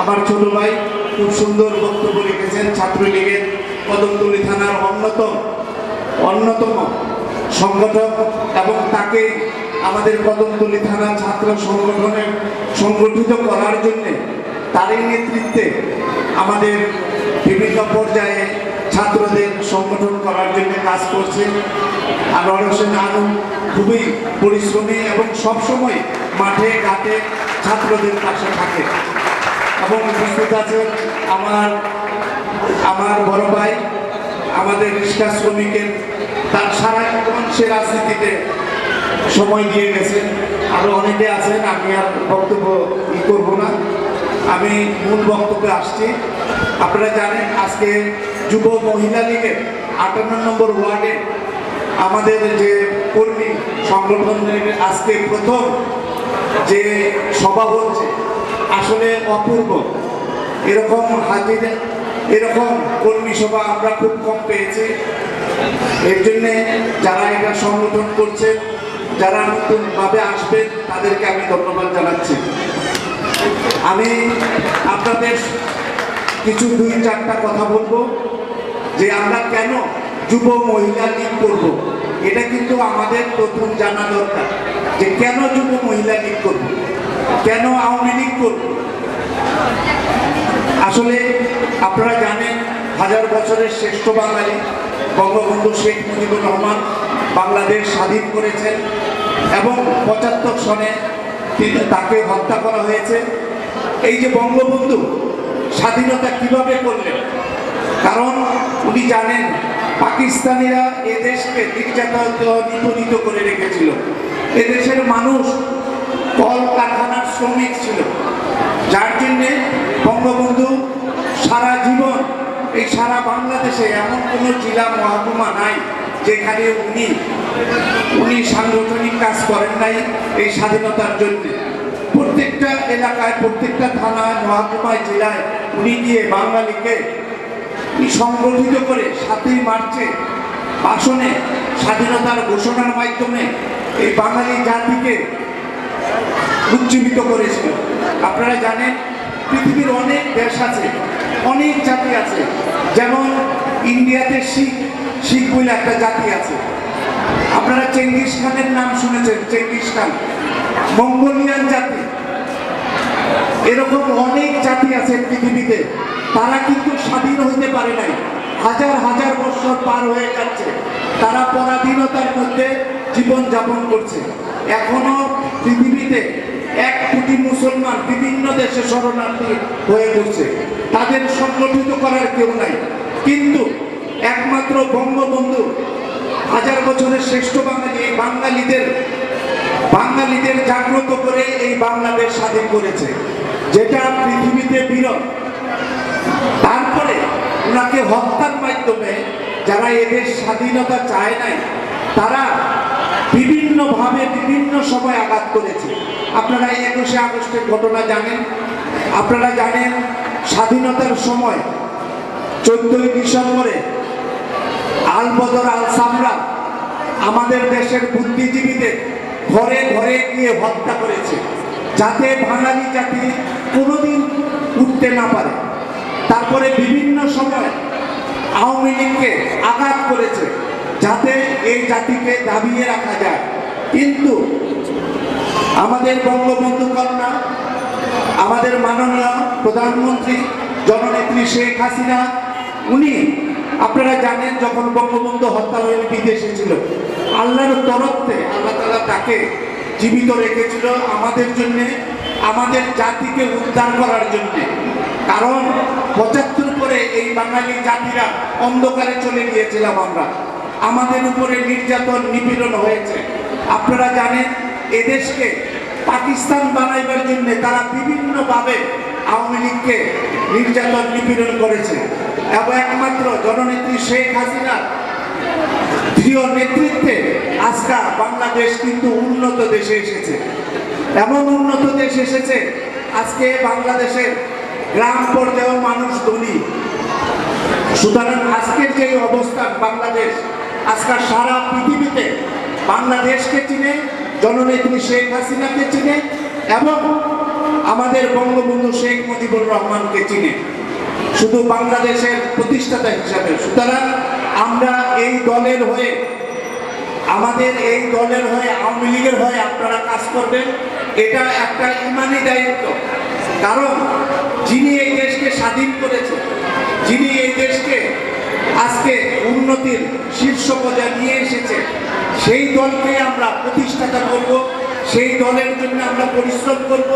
আমার ছোট ভাই, খুব সুন্দর বক্তব্য রেখেছেন, ছাত্রলীগের কদমতলী থানার অন্যতম সংগঠক, এবং তাকে আমাদের কদমতলী থানা ছাত্র সংগঠনের সংগঠিত করার জন্যে তারই নেতৃত্বে আমাদের বিভিন্ন পর্যায়ে ছাত্রদের সংগঠন করার জন্য কাজ করছে। আনোয়ার হোসেন আনু খুবই পরিশ্রমী এবং সবসময় মাঠে ঘাটে ছাত্রদের পাশে থাকে। এবং উপস্থিত আছে আমার বড় ভাই, আমাদের রিক্সা শ্রমিকের, তার সারা জীবন সে রাজনীতিতে সময় দিয়ে গেছেন। আরও অনেকে আছেন, আমি আর বক্তব্য করব না, আমি মূল বক্তব্যে আসছি। আপনারা জানেন আজকে যুব মহিলা লীগের 58 নম্বর ওয়ার্ডে আমাদের যে কর্মী সংগঠনের আজকে প্রথম যে সভা হচ্ছে, আসলে অপূর্ব। এরকম কর্মী সভা আমরা খুব কম পেয়েছি। এর জন্যে যারা এটা সংগঠন করছে, যারা নতুনভাবে আসবেন, তাদেরকে আমি ধন্যবাদ জানাচ্ছি। আমি আপনাদের কিছু 2-4টা কথা বলবো যে আমরা কেন যুব মহিলা লীগ করব। এটা কিন্তু আমাদের প্রথম জানা দরকার যে কেন যুব মহিলা লীগ করব, কেন আওয়ামী লীগ করব। আসলে আপনারা জানেন 1000 বছরের শ্রেষ্ঠ বাঙালি বঙ্গবন্ধু শেখ মুজিবুর রহমান বাংলাদেশ স্বাধীন করেছেন এবং 75 সনে তাকে হত্যা করা হয়েছে। এই যে বঙ্গবন্ধু স্বাধীনতা কিভাবে করলেন, কারণ উনি জানেন পাকিস্তানিরা এদেশকে নিপীড়িত করে রেখেছিল। এদেশের মানুষ কল কারখানার শ্রমিক ছিল, যার জন্যে বঙ্গবন্ধু সারা জীবন এই সারা বাংলাদেশে এমন কোনো জেলা মহকুমা নাই যেখানে উনি সাংগঠনিক কাজ করেন নাই এই স্বাধীনতার জন্য। প্রত্যেকটা এলাকায়, প্রত্যেকটা থানায়, মহকুমায়, জেলায় উনি গিয়ে বাঙালিকে সংগঠিত করে 7ই মার্চে ভাষণে স্বাধীনতার ঘোষণার মাধ্যমে এই বাঙালি জাতিকে উজ্জীবিত করেছিল। আপনারা জানেন পৃথিবীর অনেক দেশ আছে, অনেক জাতি আছে, যেমন ইন্ডিয়াতে শিখ বলে একটা জাতি আছে। আপনারা চেঙ্গিস খানের নাম শুনেছেন, চেঙ্গিস খান, মঙ্গোলিয়ান জাতি, এরকম অনেক জাতি আছে পৃথিবীতে। তারা কিন্তু স্বাধীন হইতে পারে নাই, হাজার হাজার বছর পার হয়ে যাচ্ছে, তারা পরাধীনতার মধ্যে জীবন যাপন করছে। এখনো পৃথিবীতে 1 কোটি মুসলমান বিভিন্ন দেশে শরণার্থী হয়ে পড়ছে, তাদের সংগঠিত করার কেউ নাই। কিন্তু একমাত্র বঙ্গবন্ধু 1000 বছরের শ্রেষ্ঠ বাঙালি, এই বাঙালিদের জাগ্রত করে এই বাংলাদেশ স্বাধীন করেছে, যেটা পৃথিবীতে বিরল। তারপরে ওনাকে হত্যার মাধ্যমে যারা এদের স্বাধীনতা চায় নাই, তারা বিভিন্নভাবে বিভিন্ন সময় আঘাত করেছে। আপনারা 21শে আগস্টের ঘটনা জানেন, আপনারা জানেন স্বাধীনতার সময় 14ই ডিসেম্বরে আলবদর আল সামরা আমাদের দেশের বুদ্ধিজীবীদের ঘরে ঘরে গিয়ে হত্যা করেছে, যাতে বাঙালি জাতি কোনোদিন উঠতে না পারে। তারপরে বিভিন্ন সময় আওয়ামী লীগকে আঘাত করেছে, যাতে এই জাতিকে দাবিয়ে রাখা যায়। কিন্তু আমাদের বঙ্গবন্ধু কন্যা, আমাদের মাননীয় প্রধানমন্ত্রী জননেত্রী শেখ হাসিনা, উনি আপনারা জানেন যখন বঙ্গবন্ধু হত্যা হয়ে বিদেশে ছিল, আল্লাহর তরফে আল্লাহ তাআলা তাকে জীবিত রেখেছিল আমাদের জন্য, আমাদের জাতিকে উদ্ধার করার জন্য। কারণ ৭৫ পরে এই বাঙালি জাতিরা অন্ধকারে চলে গিয়েছিলাম আমরা, আমাদের উপরে নির্যাতন নিপীড়ন হয়েছে। আপনারা জানেন এদেশকে পাকিস্তান বানাইবার জন্য তারা বিভিন্নভাবে আওয়ামী লীগকে নির্যাতন নিপীড়ন করেছে এবং একমাত্র জননেত্রী শেখ হাসিনার দৃঢ় নেতৃত্বে আজকে বাংলাদেশ কিন্তু উন্নত দেশে এসেছে। এমন উন্নত দেশ এসেছে আজকে বাংলাদেশের গ্রাম পর্যায়েও মানুষ ধনী। সুতরাং আজকের যে অবস্থান বাংলাদেশ, আজকাল সারা পৃথিবীতে বাংলাদেশকে চিনে, জননেত্রী শেখ হাসিনাকে চিনে এবং আমাদের বঙ্গবন্ধু শেখ মুজিবুর রহমানকে চিনে, শুধু বাংলাদেশের প্রতিষ্ঠাতা হিসাবে। সুতরাং আমরা এই দলের হয়ে, আমাদের এই দলের হয়ে, আওয়ামী লীগের হয়ে আপনারা কাজ করবেন, এটা একটা ইমানি দায়িত্ব। কারণ যিনি এই দেশকে স্বাধীন করেছেন, যিনি এই দেশকে আজকে উন্নতির শীর্ষ পর্যায়ে নিয়ে এসেছে, সেই দলকে আমরা প্রতিষ্ঠাতা করব, সেই দলের জন্য আমরা পরিশ্রম করব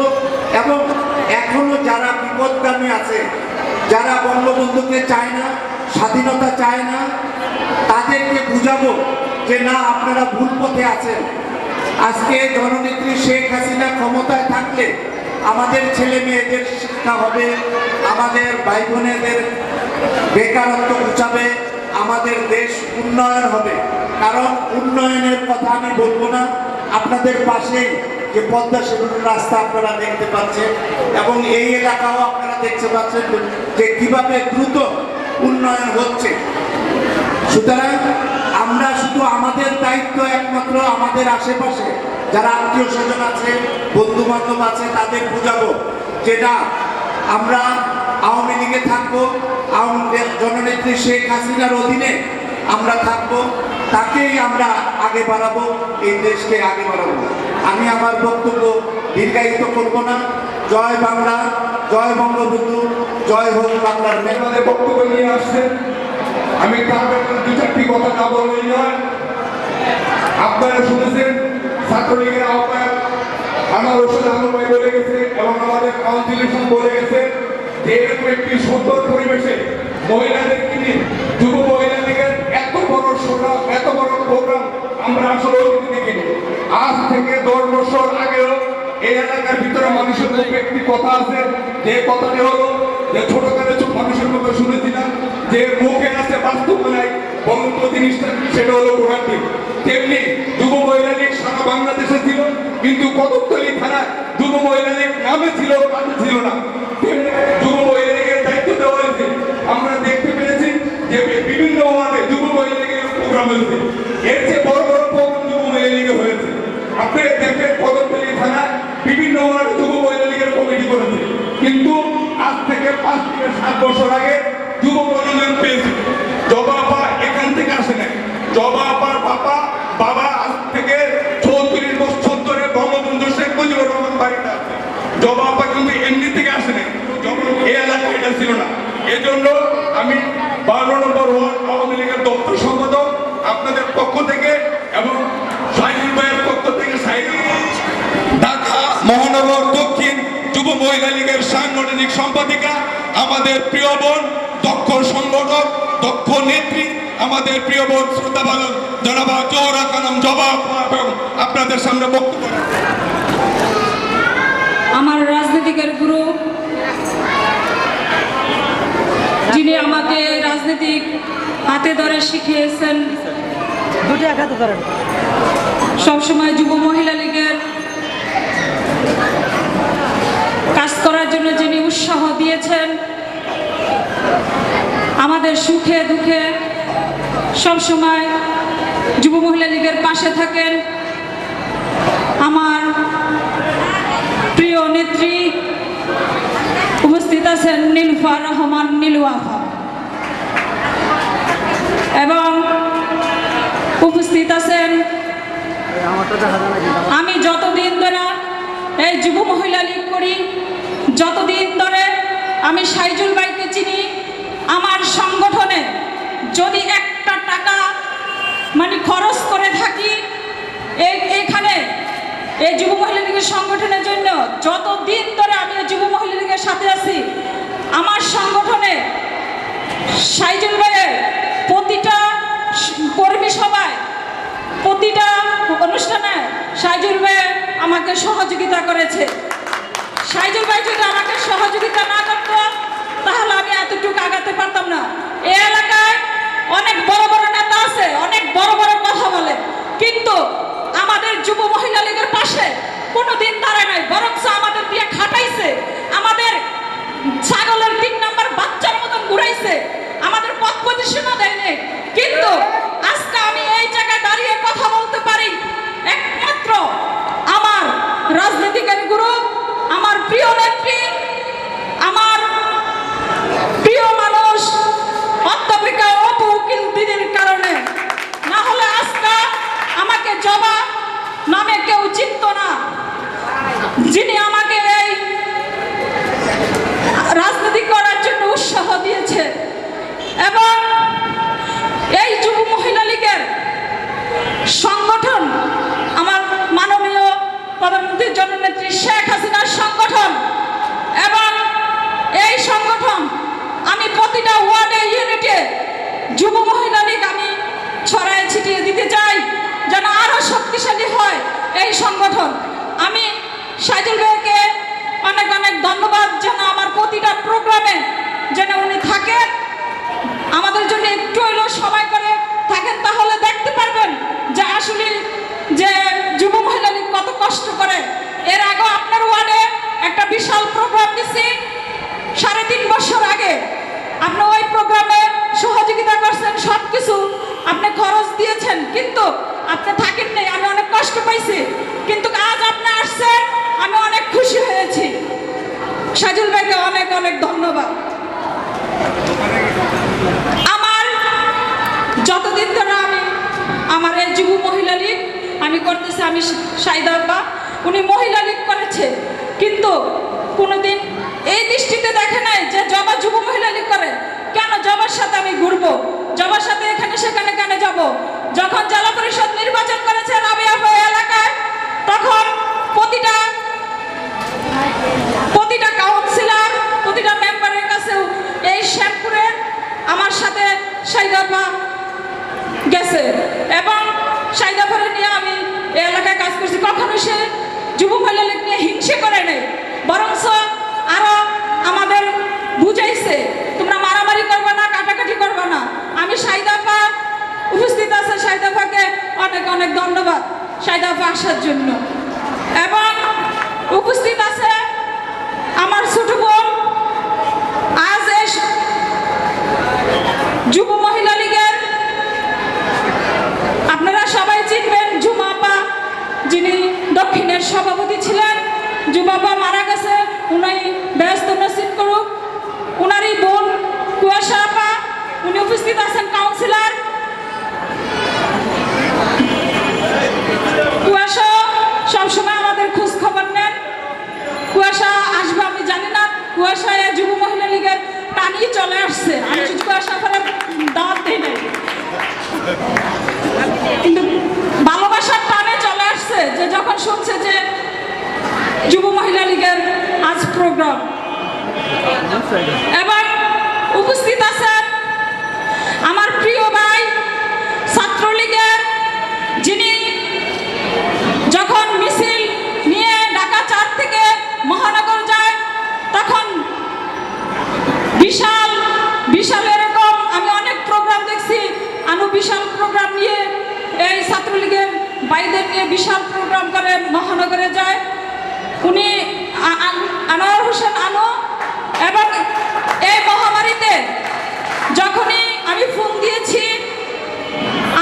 এবং এখনো যারা বিপদগামী আছে, যারা বঙ্গবন্ধুকে চায় না, স্বাধীনতা চায় না, তাদেরকে বুঝাবো যে না, আপনারা ভুল পথে আছেন। আজকে জননেত্রী শেখ হাসিনা ক্ষমতায় থাকলে আমাদের ছেলে মেয়েদের শিক্ষা হবে, আমাদের ভাই বোনেদের বেকারত্ব ঘুচাবে, আমাদের দেশ উন্নয়ন হবে। কারণ উন্নয়নের কথা আমি বলবো না, আপনাদের পাশেই যে পদ্মা সেতুর রাস্তা আপনারা দেখতে পাচ্ছেন এবং এই এলাকাও আপনারা দেখতে পাচ্ছেন যে কিভাবে দ্রুত উন্নয়ন হচ্ছে। সুতরাং আমরা শুধু আমাদের দায়িত্ব একমাত্র আমাদের আশেপাশে যারা আত্মীয় স্বজন আছে, বন্ধু বান্ধব আছে, তাদের বুঝাবো যে না, আমরা আওয়ামী লীগে থাকবো, জননেত্রী শেখ হাসিনার অধীনে আমরা থাকবো, তাকেই আমরা আগে বাড়াবো, এই দেশকে আগে বাড়াবো। আমি আমার বক্তব্য দীর্ঘায়িত করব না। জয় বাংলা, জয় বঙ্গবন্ধু, জয় হোক বাংলার মেয়ে। আমাদের বক্তব্য নিয়ে আসছেন, আমি তার ব্যাপারে দু চারটি কথা না বললেই নয়। আপনারা শুনেছেন ছাত্রলীগের আহ্বায়ক আমার রশিদ আহমদ ভাই বলে গেছে এবং আমাদের কাউন্সিলেশন বলে গেছে যে এরকম একটি সুন্দর পরিবেশে মহিলাদেরকে নিয়ে, যুব মহিলা লীগের এত বড় প্রোগ্রাম, এত বড় প্রোগ্রাম আমরা আসলে দেখিনি। আজ থেকে 10 বছর আগেও এই এলাকার ভিতরে মানুষের মুখে একটি কথা আছে, যে কথাটি হলো যে ছোটকালে মানুষের মুখে শুনেছিলাম যে মুখে আছে বাস্তব নাই, বঙ্গ জিনিসটা সেটা হলো প্রভাতী। তেমনি যুব মহিলা লীগ সারা বাংলাদেশে ছিল, কিন্তু কদমতলী থানায় যুব মহিলা লীগ নামে ছিল, কাজে ছিল না। তেমনি যুব মহিলা লীগের দায়িত্ব দেওয়া হয়েছে। আমরা দেখতে পেরেছি যে বিভিন্ন ওয়ার্ডে যুব মহিলা লীগের প্রোগ্রাম হয়েছে, এর চেয়ে বড় বড় প্রোগ্রাম যুব মহিলা লীগে হয়েছে। আপনি দেখবেন কদমতলী থানায় বিভিন্ন ওয়ার্ডে যুব মহিলা লীগের কমিটি করেছে, কিন্তু আজ থেকে 5 থেকে 7 বছর আগে যুব মহিলা লীগ পেয়েছে। জবাবা এখান থেকে আসে না, জবাবার বাবা আজ থেকে 34 বছর ধরে বঙ্গবন্ধু শেখ মুজিবুর রহমান বাড়িতে আছে। জবাবা কিন্তু এমনি থেকে আসে না, এই এলাকায় এটা ছিল না। এজন্য আমি 12 নম্বর ওয়ার্ড আওয়ামী লীগের দপ্তর সম্পাদক আপনাদের পক্ষ থেকে এবং সাইদুল ভাইয়ের পক্ষ থেকে, ঢাকা মহানগর দক্ষিণ যুব মহিলা লীগের সাংগঠনিক সম্পাদিকা, আমাদের প্রিয় বোন, দক্ষ সংগঠক, দক্ষ নেত্রী, আমাদের প্রিয় বোন শ্রদ্ধাভাজন জনাব জোহরা খানম জবাব এবং আপনাদের সামনে বক্তব্য। আমার রাজনীতিকের গুরু, যিনি আমাকে রাজনীতিক হাতে ধরে শিখিয়েছেন, সবসময় যুব মহিলা লীগের কাজ করার জন্য যিনি উৎসাহ দিয়েছেন, আমাদের সুখে দুঃখে সবসময় যুব মহিলা লীগের পাশে থাকেন, আমার প্রিয় নেত্রী উপস্থিত আছেন নীলুফার রহমান নীলু আফা, এবং উপস্থিত আছেন আমি যতদিন ধরে এই যুব মহিলা লীগ করি, যতদিন ধরে আমি সাইজুল ভাইকে চিনি, আমার সংগঠনে যদি একটা টাকা খরচ করে থাকি, এখানে এই যুব মহিলা লীগের সংগঠনের জন্য যতদিন ধরে আমি এই যুব মহিলা লীগের সাথে আছি, আমার সংগঠনে সাইজুল ভাইয়ের প্রতিটা কর্মী সভায়, প্রতিটা অনুষ্ঠানে সাইজুল ভাই আমাকে সহযোগিতা করেছে। সাইজুল ভাই যদি আমাকে সহযোগিতা না করতো তাহলে আমি এতটুকু আগাতে পারতাম না। এই এলাকায় অনেক বড় বড় নেতা আছে, অনেক বড় বড় কথা বলে, কিন্তু আমাদের যুব মহিলা লীগের পাশে কোনোদিন দাঁড়ায় নাই, বরং আমাদের দিয়ে খাটাইছে, আমাদের ছাগলের 3 নাম্বার বাচ্চার মতন ঘুরাইছে, আমাদের পথ প্রদর্শনও দেয়নি। কিন্তু আজকে আমি এই জায়গায় দাঁড়িয়ে কথা বলতে পারি একমাত্র আমার রাজনীতিকারী গুরু, আমার প্রিয় নেত্রী, আমার প্রিয় মানুষ অধ্যাপিকা অপু উকিল দিদির কারণে। না হলে আজকে আমাকে জবা নামে কেউ চিনত না, যিনি আমাকে এই রাজনীতি করার জন্য উৎসাহ দিয়েছে। এবং এই যুব মহিলা লীগের সংগঠন আমার মাননীয় প্রধানমন্ত্রীর জননেত্রী শেখ হাসিনার সংগঠন, এবং এই সংগঠন আমি প্রতিটা ওয়ার্ডে ইউনিটে যুব মহিলা লীগ আমি ছড়ায় ছিটিয়ে দিতে চাই, যেন আরো শক্তিশালী হয় এই সংগঠন। আমি সাইজুল ভাইকে অনেক অনেক ধন্যবাদ, যেন আমার প্রতিটা প্রোগ্রামে যেন উনি থাকেন, আমাদের জন্য একটু হলেও সময় করে থাকেন, তাহলে দেখতে পারবেন যে আসলে যে যুব মহিলা লীগ কত কষ্ট করে। এর আগে আপনার ওয়ার্ডে একটা বিশাল প্রোগ্রাম দিছি 3.5 বছর আগে, আপনি ওই প্রোগ্রামে সহযোগিতা করছেন, সবকিছু আপনি খরচ দিয়েছেন, কিন্তু আপনি থাকেন নাই, আমি অনেক কষ্ট পাইছি। কিন্তু আজ আপনি আসছেন, আমি অনেক খুশি হয়েছি। সাইজুল ভাইকে অনেক অনেক ধন্যবাদ। আমার যতদিন ধরে আমি আমার এই যুব মহিলা লীগ আমি করতেছি, আমি সাইদা আব্বা উনি মহিলা লীগ করেছে, কিন্তু কোনোদিন এই দৃষ্টিতে দেখে নাই যে জবা যুব মহিলা লীগ করে, কেন জবার সাথে আমি ঘুরবো, জবার সাথে এখানে সেখানে কেন যাব। যখন জেলা পরিষদ নির্বাচন করেছে রাবিয়া এলাকায়, তখন প্রতিটা কাউন্সিলর, প্রতিটা মেম্বারের কাছেও এই শ্যামপুরের আমার সাথে সাইদাফা গেছে, এবং সাইদাফারে নিয়ে আমি এই এলাকায় কাজ করছি। কখনো সে যুব মহিলা লীগ নিয়ে হিংসে করে নেই, বরং আরো আমাদের বুঝাইছে তোমরা মারামারি করবে না, কাটাকাটি করবে না। আমি সাইদাফা উপস্থিত আছে, সাইদাফাকে অনেক অনেক ধন্যবাদ সাইদাফা আসার জন্য। এবং উপস্থিত আছে আমার ছোট বোন, আজ যুব মহিলা লীগের আপনারা সবাই চিনবেন ঝুমা আপা, যিনি দক্ষিণের সভাপতি ছিলেন। ঝুমা আপা মারা গেছে, উনি ব্যস্ত নসিব করুক। উনারই বোন কুয়াশা আপা, উনি উপস্থিত আছেন কাউন্সিলর। কুয়াশা সবসময় আমাদের খোঁজ খবর নেন। কুয়াশা আসবে আমি জানি না, কুয়াশা যুব মহিলা লীগের টানি চলে আসছে, আমি কুয়াশা করে দাওয়াত দিই নাই, কিন্তু ভালোবাসার টানে চলে আসছে, যে যখন শুনছে যে যুব মহিলা লীগের আজ প্রোগ্রাম। এবং উপস্থিত আছেন আমার প্রিয় ভাই ছাত্রলীগের, যিনি যখন মিছিল নিয়ে ঢাকা 4 থেকে মহানগর যায়, তখন বিশাল বিশাল এরকম আমি অনেক প্রোগ্রাম দেখছি, আনু বিশাল প্রোগ্রাম নিয়ে এই ছাত্রলীগের ভাইদের নিয়ে বিশাল প্রোগ্রাম করে মহানগরে যায়। উনি আনোয়ার হোসেন আনু, এবং এই মহামারীতে যখনই আমি ফোন দিয়েছি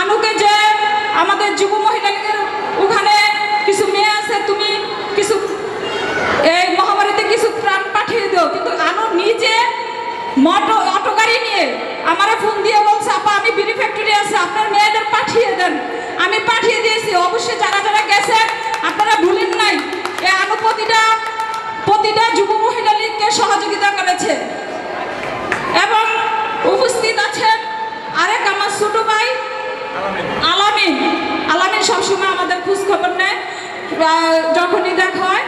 আনুকে যে আমাদের যুব মহিলা লীগের ওখানে কিছু মেয়ে আছে, তুমি কিছু এই মহামারীতে কিছু ত্রাণ পাঠিয়ে দাও, কিন্তু আনু নিজে অটো গাড়ি নিয়ে আমারে ফোন দিয়ে বলছে, আপা আমি বিড়ি ফ্যাক্টরি আছে, আপনার মেয়েদের পাঠিয়ে দেন। আমি পাঠিয়ে দিয়েছি। অবশ্যই যারা যারা গেছেন আপনারা ভুলেন নাই, এই আনু প্রতিটা যুব মহিলা লীগকে সহযোগিতা করেছে। এবং উপস্থিত আছেন আরেক আমার ছোট ভাই আলামিন। আলামিন সবসময় আমাদের খোঁজ খবর নেয়। যখনই দেখা হয়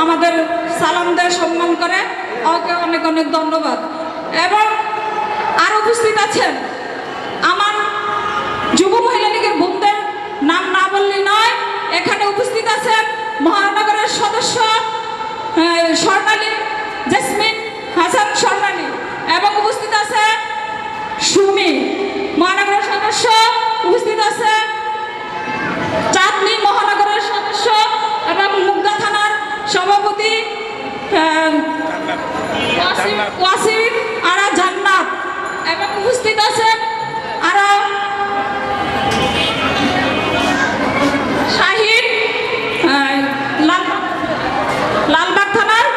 আমাদের সালাম দেয়, সম্মান করে, ওকে অনেক অনেক ধন্যবাদ। এবং আর উপস্থিত আছেন আমার যুব মহিলা লীগের বোনদের, নাম না বললেই নয়। এখানে উপস্থিত আছেন মহানগরের সদস্য স্বর্ণালী জেসমিন হাসান স্বর্ণালী, এবং উপস্থিত আছে সুমি মহানগরের সদস্য, উপস্থিত আছে চাঁদনী মহানগরের সদস্য এবং মুগদা থানার সভাপতি ওয়াসিম আরা জান্নাত, এবং উপস্থিত আছেন আরা শাহিন লালবাগ থানার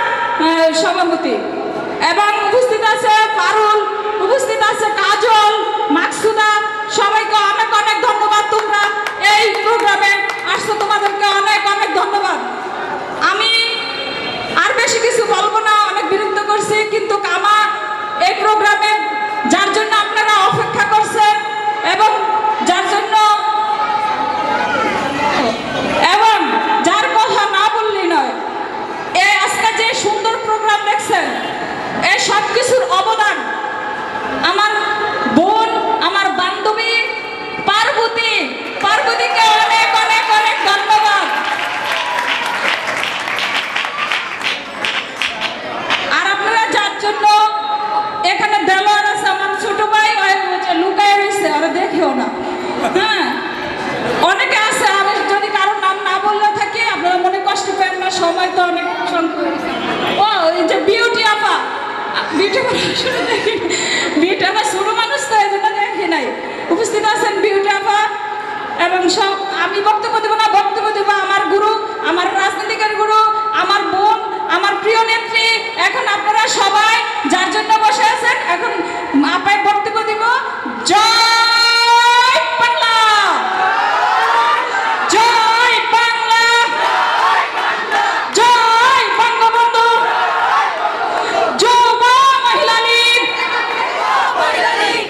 সভাপতি, এবং উপস্থিত আছে পারুল, উপস্থিত আছে কাজল, মাকসুদা। সবাইকে অনেক অনেক ধন্যবাদ, তোমরা এই প্রোগ্রামে আসছো, তোমাদেরকে অনেক অনেক ধন্যবাদ। আমি আর বেশি কিছু বলবো না, অনেক বিরক্ত করছি, কিন্তু আমার এই প্রোগ্রামে যার জন্য আপনারা অপেক্ষা করছেন এবং যার জন্য এবং যার কথা না বললেই নয়, এই আজকে যে সুন্দর প্রোগ্রাম দেখছেন, এই সব কিছুর অবদান আমার বোন, আমার বান্ধবী পার্বতীকে অনেক অনেক অনেক ধন্যবাদ। আর আপনারা যার জন্য এখানে দেলোয়ার আছে, আমার ছোট ভাই লুকায় রয়েছে, ওরা দেখেও না। হ্যাঁ, অনেকে আছে, আমি যদি কারোর নাম না বললে থাকি আপনারা মনে কষ্ট পেন না, সময় তো অনেক সংকট। ও এই যে বিউটি আপা, বিউটি আপা ছোট মানুষ তো এই জন্য দেখি নাই, উপস্থিত আছেন বিউটি আপা। এবং সব আমি বক্তব্য দেবো না, বক্তব্য দেবো আমার গুরু, আমার রাজনীতিকের গুরু, আমার বোন, আমার প্রিয় নেত্রী। এখন আপনারা সবাই যার জন্য বসে আছেন, এখন আপায় বক্তব্য দিব। জয় বাংলা, জয় বাংলা, জয় বঙ্গবন্ধু, যুব মহিলা লীগ,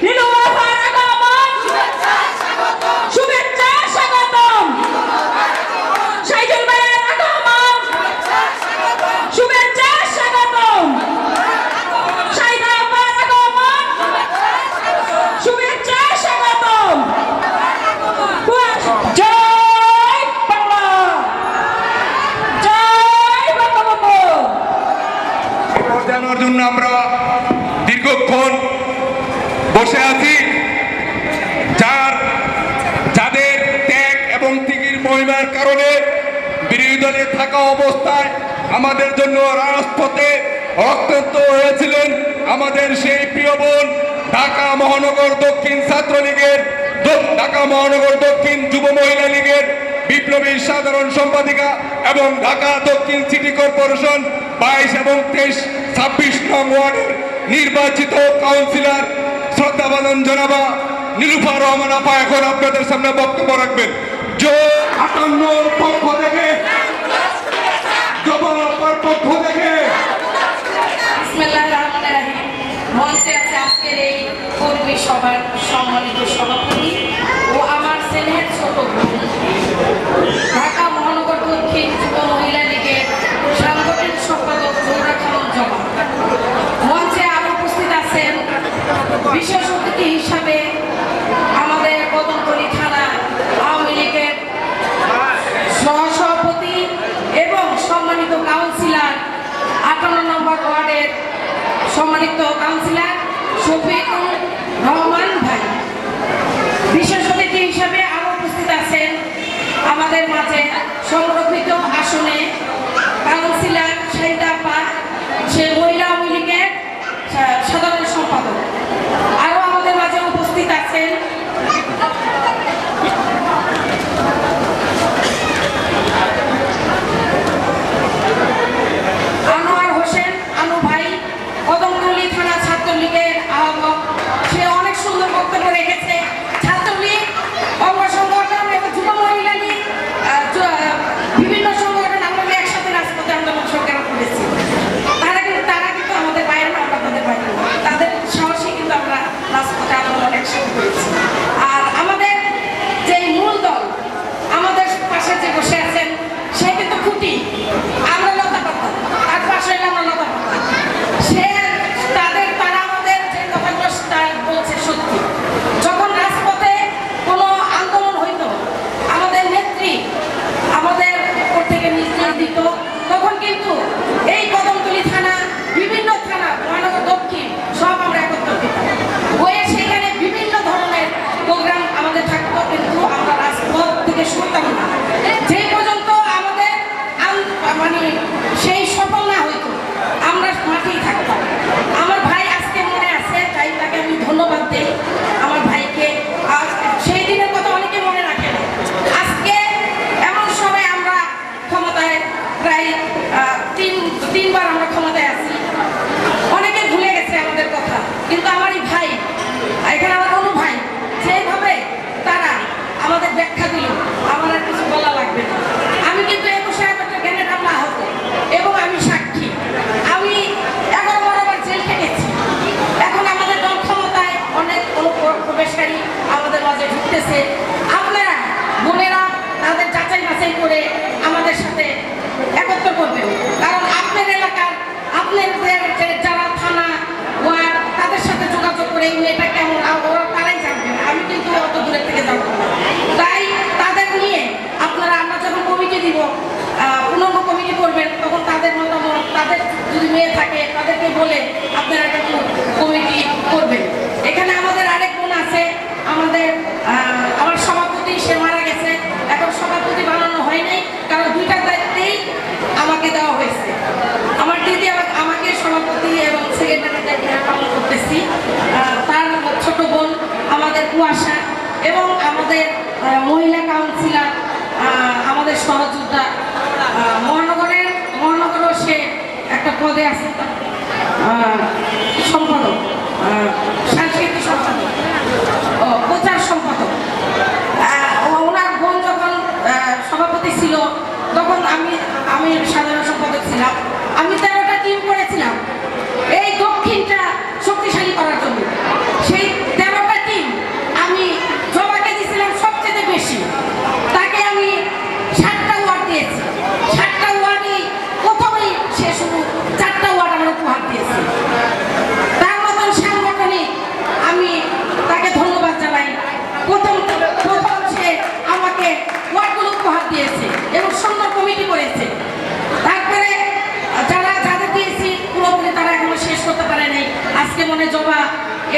নীলুফার আগমন, শুভেচ্ছা স্বাগতম, সাইদুল ভাইয়ের আগমন, শুভেচ্ছা স্বাগতম, সাইদা আপার আগমন, শুভেচ্ছা স্বাগতম। জয় বাংলা, জয় বঙ্গবন্ধু। জানার জন্য আমরা দীর্ঘক্ষণ বসে আছি, যাদের ত্যাগ এবং ত্যাগের মহিমার কারণে বিরোধী দলে থাকা অবস্থায় আমাদের জন্য রাজপথে রক্তাক্ত হয়েছিলেন আমাদের সেই প্রিয় বোন, ঢাকা মহানগর দক্ষিণ ছাত্রলীগের, ঢাকা মহানগর দক্ষিণ যুব মহিলা লীগের বিপ্লবী সাধারণ সম্পাদিকা এবং ঢাকা দক্ষিণ সিটি কর্পোরেশন 22 এবং 23, 26 নং ওয়ার্ডের নির্বাচিত কাউন্সিলর শ্রদ্ধাভাজন জনাবা নীলুফার রহমান আপা এখন আপনাদের সামনে বক্তব্য রাখবেন। জয় 58 পক্ষ থেকে, জবান আপার পক্ষ থেকে। বিসমিল্লাহির রহমানির রহিম। মঞ্চে আছে আজকের এই কর্মী সভার সম্মানিত সভাপতি ও আমার স্নেহের ছোট বোন, ঢাকা মহানগর দক্ষিণ যুব মহিলা লীগের সাংগঠনিক সম্পাদক জোহরা খানম জমা। মঞ্চে আরো উপস্থিত আছেন বিশেষ অতিথি হিসাবে আমাদের কদমতলী থানা আওয়ামী লীগের সহসভাপতি এবং সম্মানিত কাউন্সিলর 58 নম্বর ওয়ার্ডের সম্মানিত কাউন্সিলর শফিকুর রহমান ভাই। বিশেষ অতিথি হিসাবে আরো উপস্থিত আছেন আমাদের মাঝে সংরক্ষিত আসনে কাউন্সিলর শাহিদা আপা, সে মহিলা আওয়ামী লীগের সাধারণ সম্পাদক। আরো আমাদের মাঝে উপস্থিত আছেন আনোয়ার হোসেন আনু ভাই, কদমতলী থানা ছাত্রলীগের আহ্বায়ক। সে অনেক সুন্দর বক্তব্য রেখেছে। ছাত্রলীগ, অঙ্গ সংগঠন এবং যুব মহিলা লীগ, বিভিন্ন সংগঠন আমরা একসাথে রাজপথে আন্দোলন সংগ্রাম করেছি। তারা কিন্তু আমাদের বাইরে না, আমরা তাদের বাইরে, তাদের সাহসী কিন্তু আমরা রাজপথে আন্দোলন একসাথে করেছি। নামাজে ঢুকতেছে, আপনারা বোনেরা তাদের যাচাই বাছাই করে আমাদের সাথে একত্র করবেন। কারণ আপনার এলাকার আপনাদের যারা থানা ওয়ার্ড তাদের সাথে যোগাযোগ করে এই মেয়েটা কেমন ওরা তারাই জানবেন, আমি কিন্তু অত দূরের থেকে যাবো না। তাই তাদের নিয়ে আপনারা, আমরা যখন কমিটি দিব, পূর্ণাঙ্গ কমিটি করবেন, তখন তাদের মতামত, তাদের যদি মেয়ে থাকে তাদেরকে বলে আপনারা কিন্তু কমিটি করবেন। এখানে আমাদের আরেক বোন আছে, আমার সভাপতি, সে মারা গেছে, এখন সভাপতি বানানো হয় নাই, কারণ দুইটা দায়িত্বেই আমাকে দেওয়া হয়েছে। আমার দিদি আমাকে সভাপতি এবং সেক্রেটারি দায়িত্ব পালন করতেছি। তার ছোট বোন আমাদের কুয়াশা এবং আমাদের মহিলা কাউন্সিলর, আমাদের সহযোদ্ধা মহানগরেও সে একটা পদে আছে, সম্পাদক, সাংস্কৃতিক সম্পাদক, প্রচার সম্পাদক। ওনার বোন যখন সভাপতি ছিল তখন আমি সাধারণ সম্পাদক ছিলাম। আমি 13টা টিম করেছিলাম এই দক্ষিণটা শক্তিশালী করার জন্য। সেই 13টা টিম আমি জবাকে দিয়েছিলাম সবচেয়ে বেশি। তাকে আমি 7টা ওয়ার্ড দিয়েছি। 7টা ওয়ার্ডই প্রথমেই সে শুধু 4টা ওয়ার্ড আমার উপহার দিয়েছে। তার মতন সাংগঠনিক আমি তাকে ধন্যবাদ জানাই। প্রথম সে আমাকে ওয়ার্ডগুলো উপহার দিয়েছে এবং সুন্দর কমিটি করেছে। তারপরে যাদের দিয়েছি পুরোপুরি তারা এখনো শেষ করতে পারে নাই। আজকে মনে জবা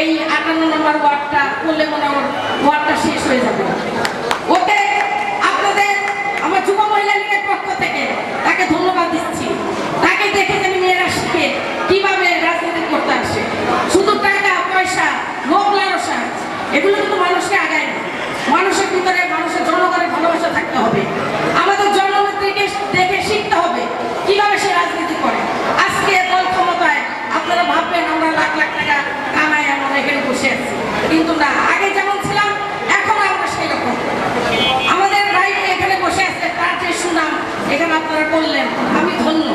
এই 58 নম্বর ওয়ার্ডটা করলে মনে ওর ওয়ার্ডটা শেষ হয়ে যাবে। ওকে আপনাদের আমার যুব মহিলা লীগের পক্ষ থেকে তাকে ধন্যবাদ দিচ্ছি। তাকে দেখে যেন মেয়েরা শিখে কিভাবে রাজনীতি করতে আসে। শুধু টাকা পয়সা, লোভ লালসা এগুলো কিন্তু মানুষকে আগায় না। মানুষের ভিতরে মানুষের জনগণের ভালোবাসা থাকতে হবে। আমাদের জননেত্রীকে দেখে শিখতে হবে কিভাবে সে রাজনীতি করে। আজকে দল ক্ষমতায় আপনারা ভাববেন আমরা লাখ লাখ টাকা কামাই আমরা এখানে বসে আছি, কিন্তু না, আগে যেমন ছিলাম এখন আমরা সেই রকম। আমাদের ভাই এখানে বসে আছে, তার যে সুনাম এখানে আপনারা করলেন, আমি ধন্য।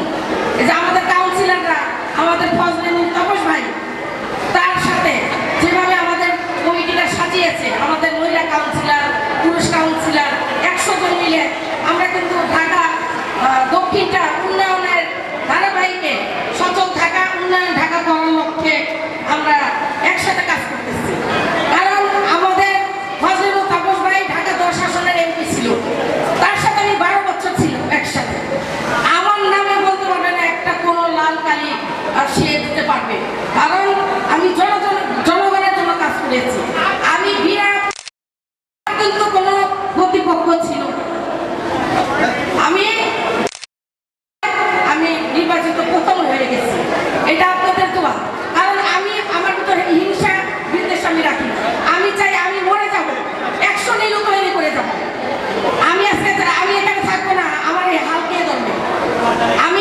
এই যে আমাদের কাউন্সিলররা, আমাদের ফজলে তাপস ভাই, তার সাথে যেভাবে আমাদের কমিটিটা সাজিয়েছে, আমাদের মহিলা কাউন্সিলর, পুরুষ কাউন্সিলর 100 জন মিলে আমরা কিন্তু ঢাকা দক্ষিণটা উন্নয়নের ধারাবাহিকে সচল ঢাকা উন্নয়ন ঢাকা করার লক্ষ্যে আমরা একসাথে কাজ করতেছি। কারণ আমাদের ফজলে তাপস ভাই ঢাকা 10 আসনের এমপি ছিল, তার সাথে আমি 12 বছর ছিল একসাথে। আমার নামে বলতে পারবে না একটা কোনো লাল কালি সে দিতে পারবে, কারণ আমি জনগণের জন্য কাজ করেছি। আমি বিরাট কিন্তু কোনো প্রতিপক্ষ ছিল না। আমি নির্বাচিত প্রথম হয়ে গেছি, এটা আপনাদের দোয়া। কারণ আমি আমার ভিতরে হিংসা বিদ্বেষ আমি রাখি। আমি চাই আমি মরে যাব, 100 নীলু তৈরি করে যাব। আমি এখানে থাকবো না, আমার এই হাল কে ধরবে। আমি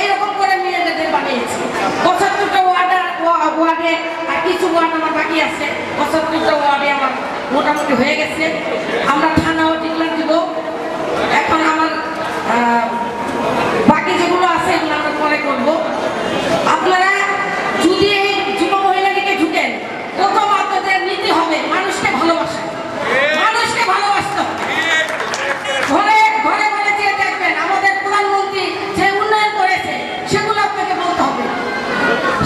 এইরকম করে মেয়েদের বানিয়েছি। 75টা ওয়ার্ডে আর কিছু ওয়ার্ড আমার বাকি আছে। 75টা ওয়ার্ডে আমার মোটামুটি হয়ে গেছে। আমরা থানাও ডিক্লার দিব। এখন আমার বাকি যেগুলো আছে এগুলো আমরা পরে করবো। আপনারা যদি এই যুব মহিলা লীগে ঢুকেন, প্রথম আপনাদের নীতি হবে মানুষকে ভালোবাসা, মানুষকে ভালোবাসতে হবে। ঘরে ঘরে ঘরে যেয়ে দেখবেন আমাদের প্রধানমন্ত্রী যে উন্নয়ন করেছে সেগুলো আপনাকে বলতে হবে।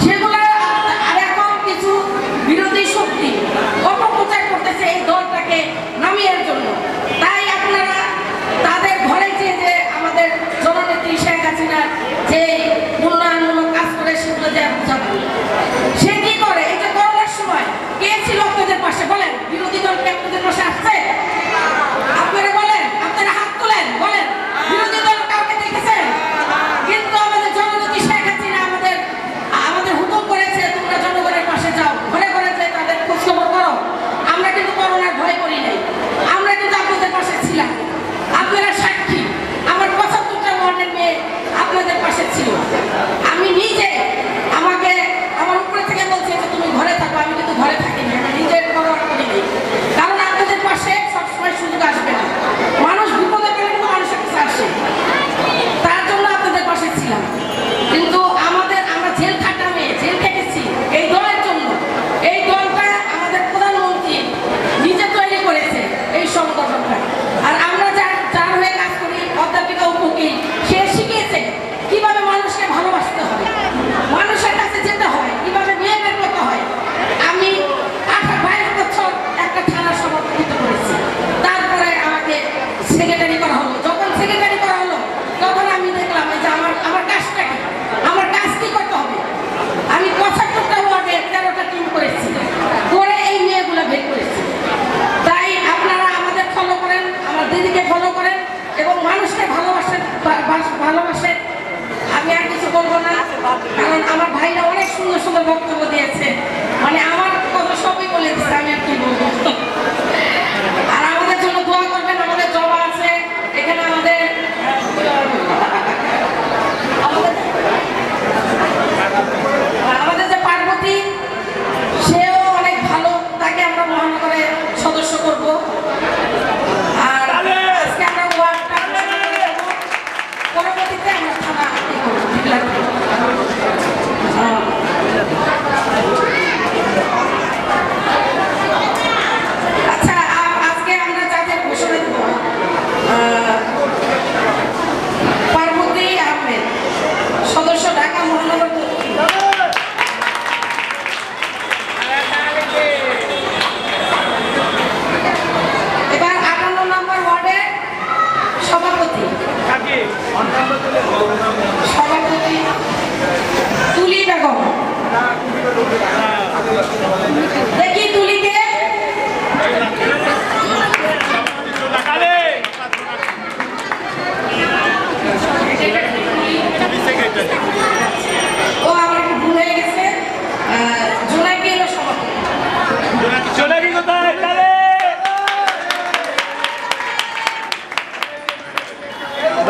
সেগুলো আর এখন কিছু বিরোধী শক্তি অপপ্রচার করতেছে এই দলটাকে নামিয়ে জন্য। তাই আপনারা তাদের ঘরে যে আমাদের জননেত্রী শেখ হাসিনা যে উন্নয়নমূলক কাজ করে সেগুলো যে বোঝাবেন।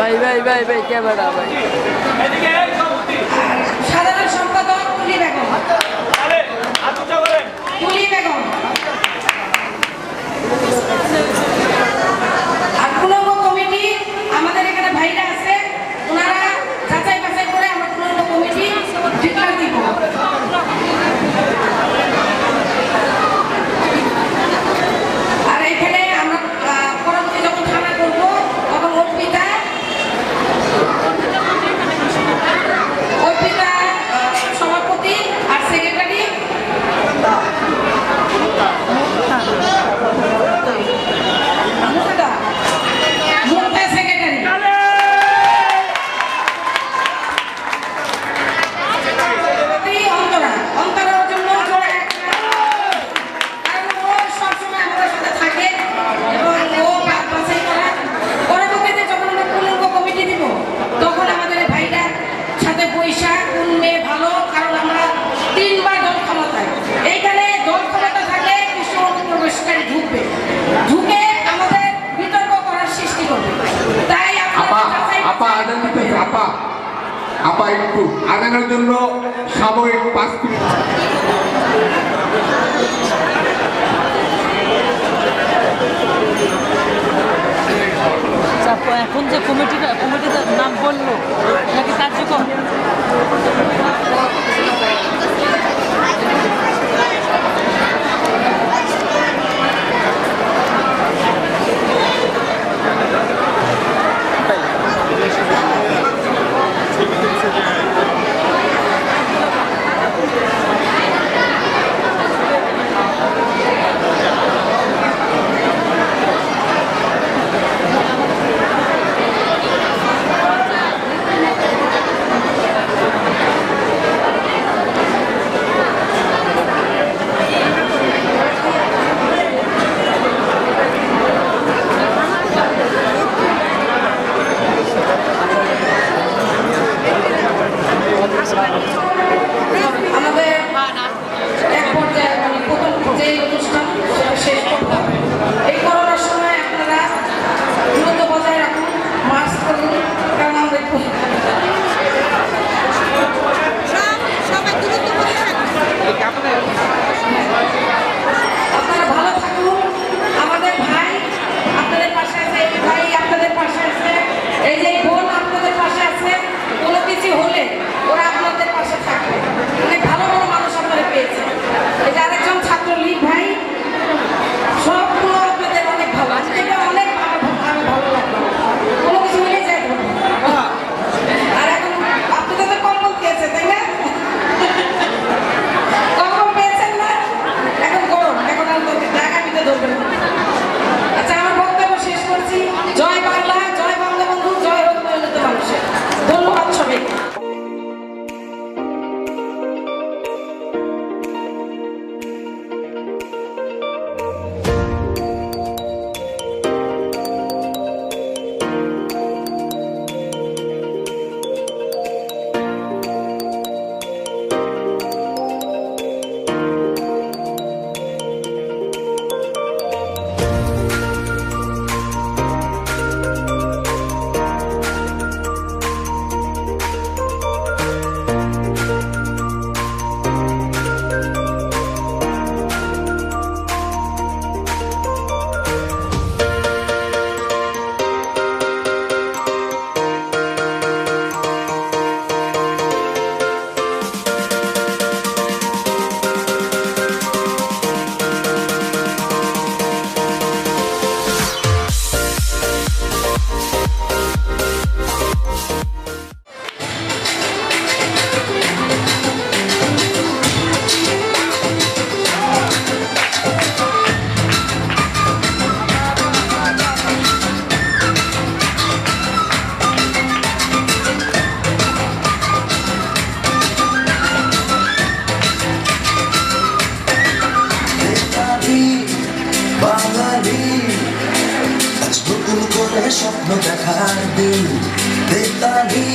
ভাই ভাই ভাই ভাই ক্যামেরা ভাই সাধারণ সম্পাদক তুলি বেগম। তুলি বেগম। আর পূর্ণাঙ্গ কমিটি আমাদের এখানে ভাইরা আছে, ওনারা যাচাই বাছাই করে আমরা পূর্ণাঙ্গ কমিটি ডিক্লার দিব। আর এখানে আমরা পরবর্তী যখন থানা করবো তখন অর্পিতা সভাপতি আর সেক্রেটারি মুক্তা সেক্রেটারি। অন্তরা অন্তরার জন্য কারণ ও সবসময় আমাদের সাথে থাকে এবং ও বাছাই করা। পরবর্তীতে যখন আমরা পূর্ণাঙ্গ কমিটি দিব তখন আমাদের ভাইরা সাথে পয়সা কোন মেয়ে ভালো, কারণ আমরা 3 বার দল ক্ষমতায়, এইখানে দল ক্ষমতা থাকলে কিছু অনুপ্রবেশকারী ঢুকবে, ঢুকে আমাদের বিতর্ক করার সৃষ্টি করবে। তাই আপা আপা আদান দিতেছে আপা আপা একটু আদানের জন্য সাময়িক 5 মিনিট। এখন যে কমিটির নাম বললো নাকি কার্যক্রম আমাদের এক পর্যায়ে মানে প্রথম যে অনুষ্ঠান সেটা শেষ করতে হবে। এই করোনার সময় আপনারা দূরত্ব বজায় রাখুন, মাস্ক করুন, কারণ আমরা একটু আপনারা ভালো থাকুন। আমাদের ভাই আপনাদের পাশে আছে, এই ভাই আপনাদের পাশে আছে, এই যে বোন আপনাদের পাশে আছে। কোনো কিছু হলে ওরা আপনাদের পাশে থাকবে। অনেক ভালো ভালো মানুষ আপনারা পেয়েছে। এই যে আরেকজন ছাত্রলীগ ভাই, সবগুলো আপনাদের অনেক ভালো আছে, এটা অনেক আমি ভালো লাগলো। কোনো কিছু হলে যাই আর এখন আপনাদের তো কম্বল পেয়েছে, তাই না? কম্বল পেয়েছেন না? এখন গরম, এখন আর ঢাকা পিঠে ধরবেন না। আচ্ছা, আমার বক্তব্য শেষ করছি। জয় বাংলা, জয় বঙ্গবন্ধু, জয় হোক মেহনত মানুষের। ধন্যবাদ সবাইকে। স্বপ্ন দেখার দিন বেতালি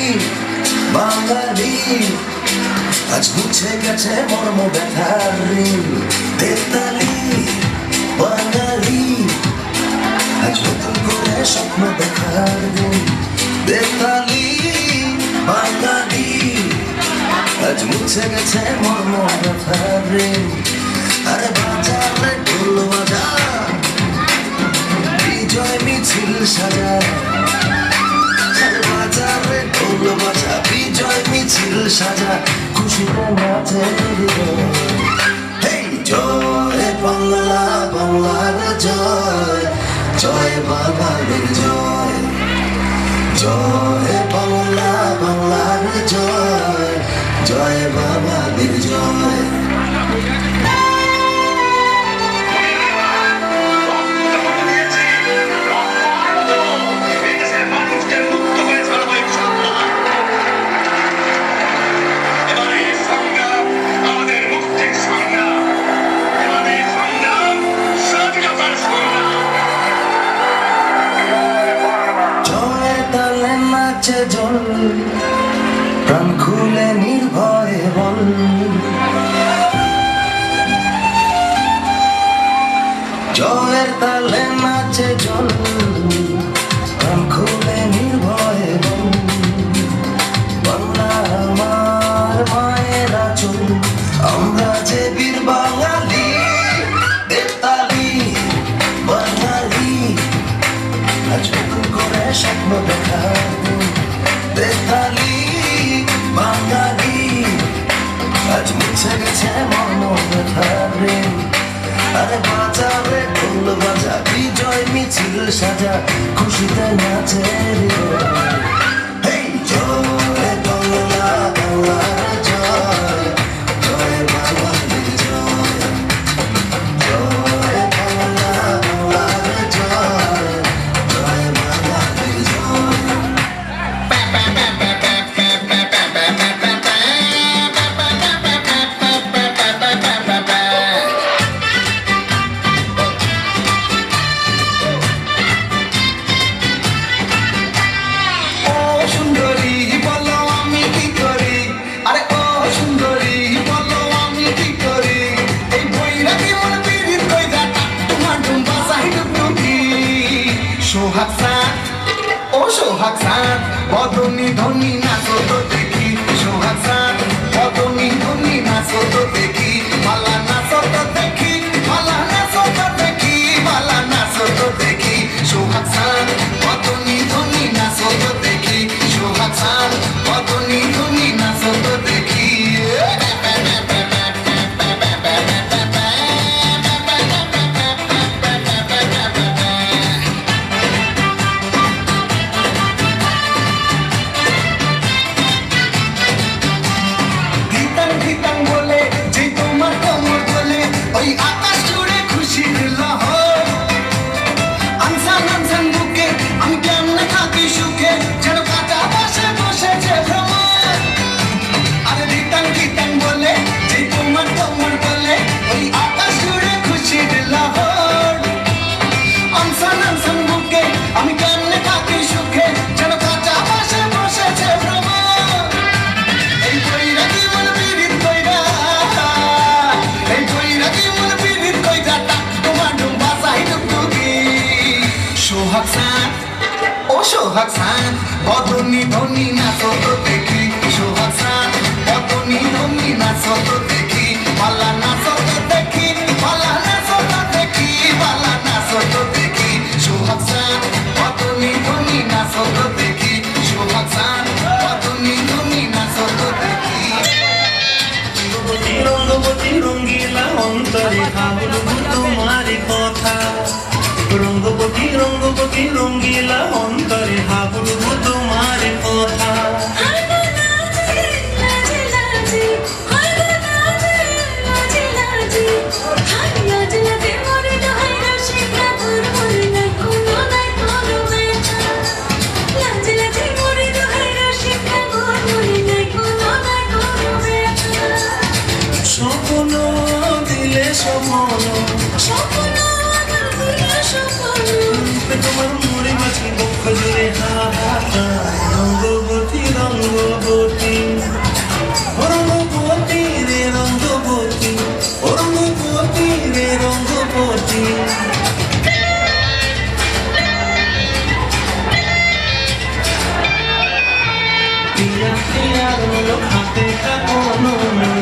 বাঙালি আজ মুছে গেছে মর্ম ব্যথার ঋণ বেতালি বাঙালি আজ নতুন করে স্বপ্ন দেখার দিন মুছে গেছে মর্ম ব্যথার ঋণ আরে বাজারে ঢোল বাজা বিজয় মিছিল সাজা আরে বাজারে ঢোল বাজা বিজয় মিছিল সাজা খুশিতে নাচে হৃদয় হেই জয় বাংলা বাংলার জয় জয় বাঙালির জয় জয় বাংলা বাংলার জয় জয় বাঙালির জয় জল প্রাণ খুলে নির্ভয়ে বল জয়ের তালে নাচে জল প্রাণ খুলে নির্ভয়ে বল বাংলা আমার মায়েরা চল আমরা যে বীর বাঙালি বেতালি বাঙালি আজ নতুন করে স্বপ্ন দেখা বেতালি বাঙালি আজ মুছে গেছে মর্ম ব্যথার ঋণ আরে বাজারে ঢোল বাজা বিজয় মিছিল সাজা খুশিতে নাচে হৃদয় হেই জয় বাংলা বাংলার জয় জয় বাঙালির জয় জয় বাংলা বাংলার জয় জয় বাঙালির জয় সোহাগ সাত বদনি ধনি নাচো তো দেখি সোহাগ সাত বদনি ধনি নাচো তো দেখি মালা নাচো তো দেখি মালা নাচো তো দেখি মালা নাচো তো দেখি সোহাগ সাত বদনি ধনি নাচো তো দেখি সোহাগ সাত বদনি ধনি নাচো তো দেখি সোহাগ সাত বদনি ধনি নাচো তো দেখি সোহাগ সাত বদনি ধনি নাচো তো দেখি পালা নাচো তো দেখি পালা নাচো তো দেখি পালা নাচো তো দেখি সোহাগ সাত বদনি ধনি নাচো তো দেখি সোহাগ সাত বদনি ধনি নাচো তো দেখি রঙ্গবতী রঙ্গিলা অন্তরে ভাবলু তোমার কথা রঙ্গবতী রঙ্গবতী রঙ্গিলা অন্তরে ভাবলু তোমার কথা স্বপ্ন দিলে স্বপ্ন তোমার মরে মাঝে বক্ষ জুড়ে রঙ্গবতী রঙ্গবতী রঙ্গবতী রে রঙ্গবতী রঙ্গবতী রে রঙ্গবতী পিয়া পিয়া হাতে কাপড়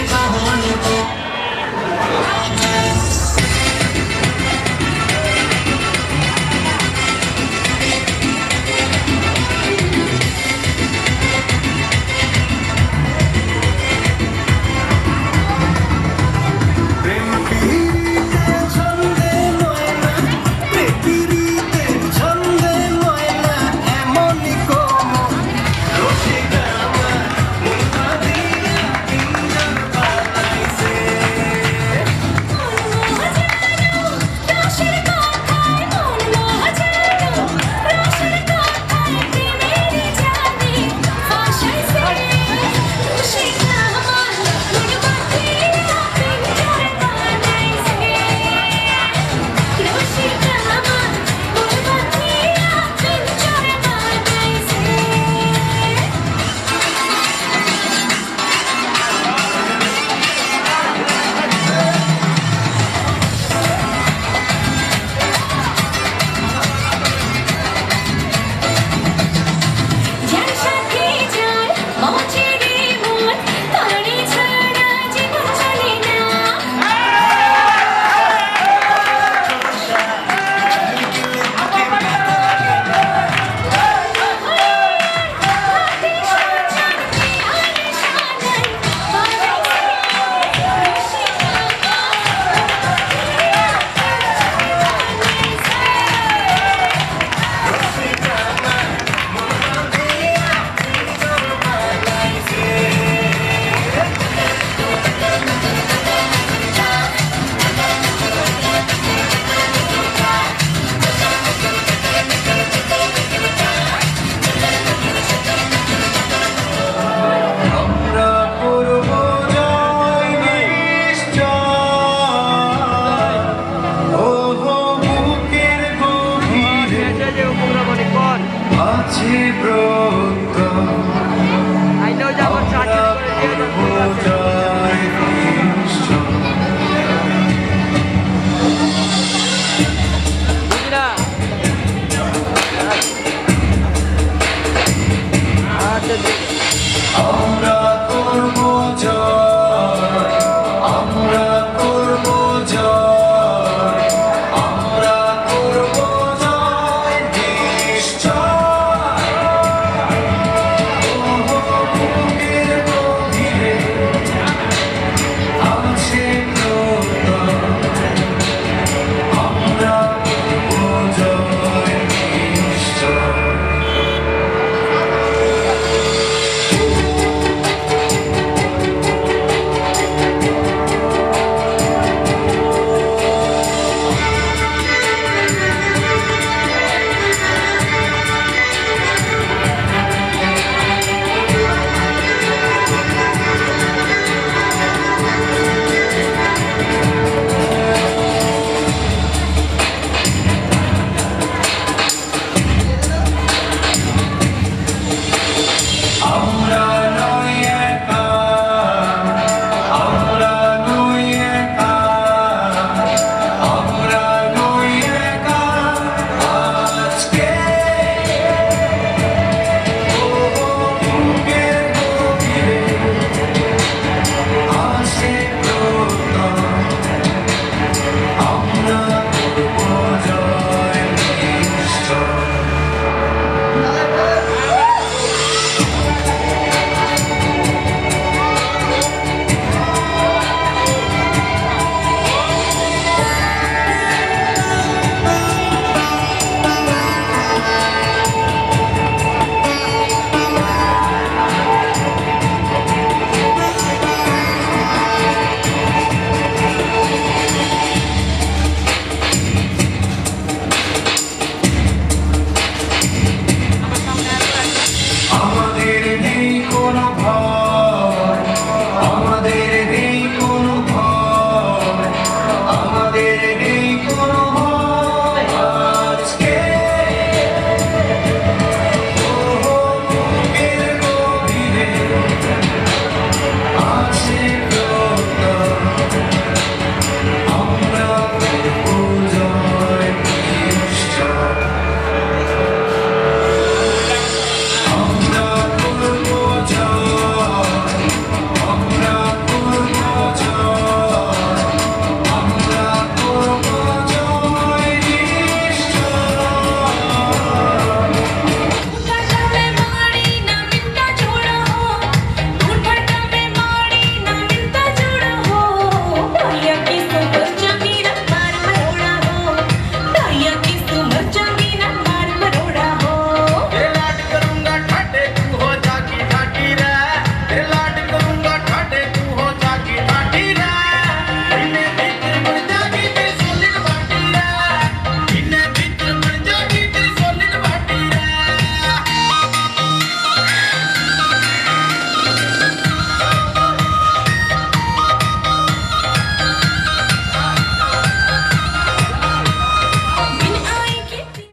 कहानी को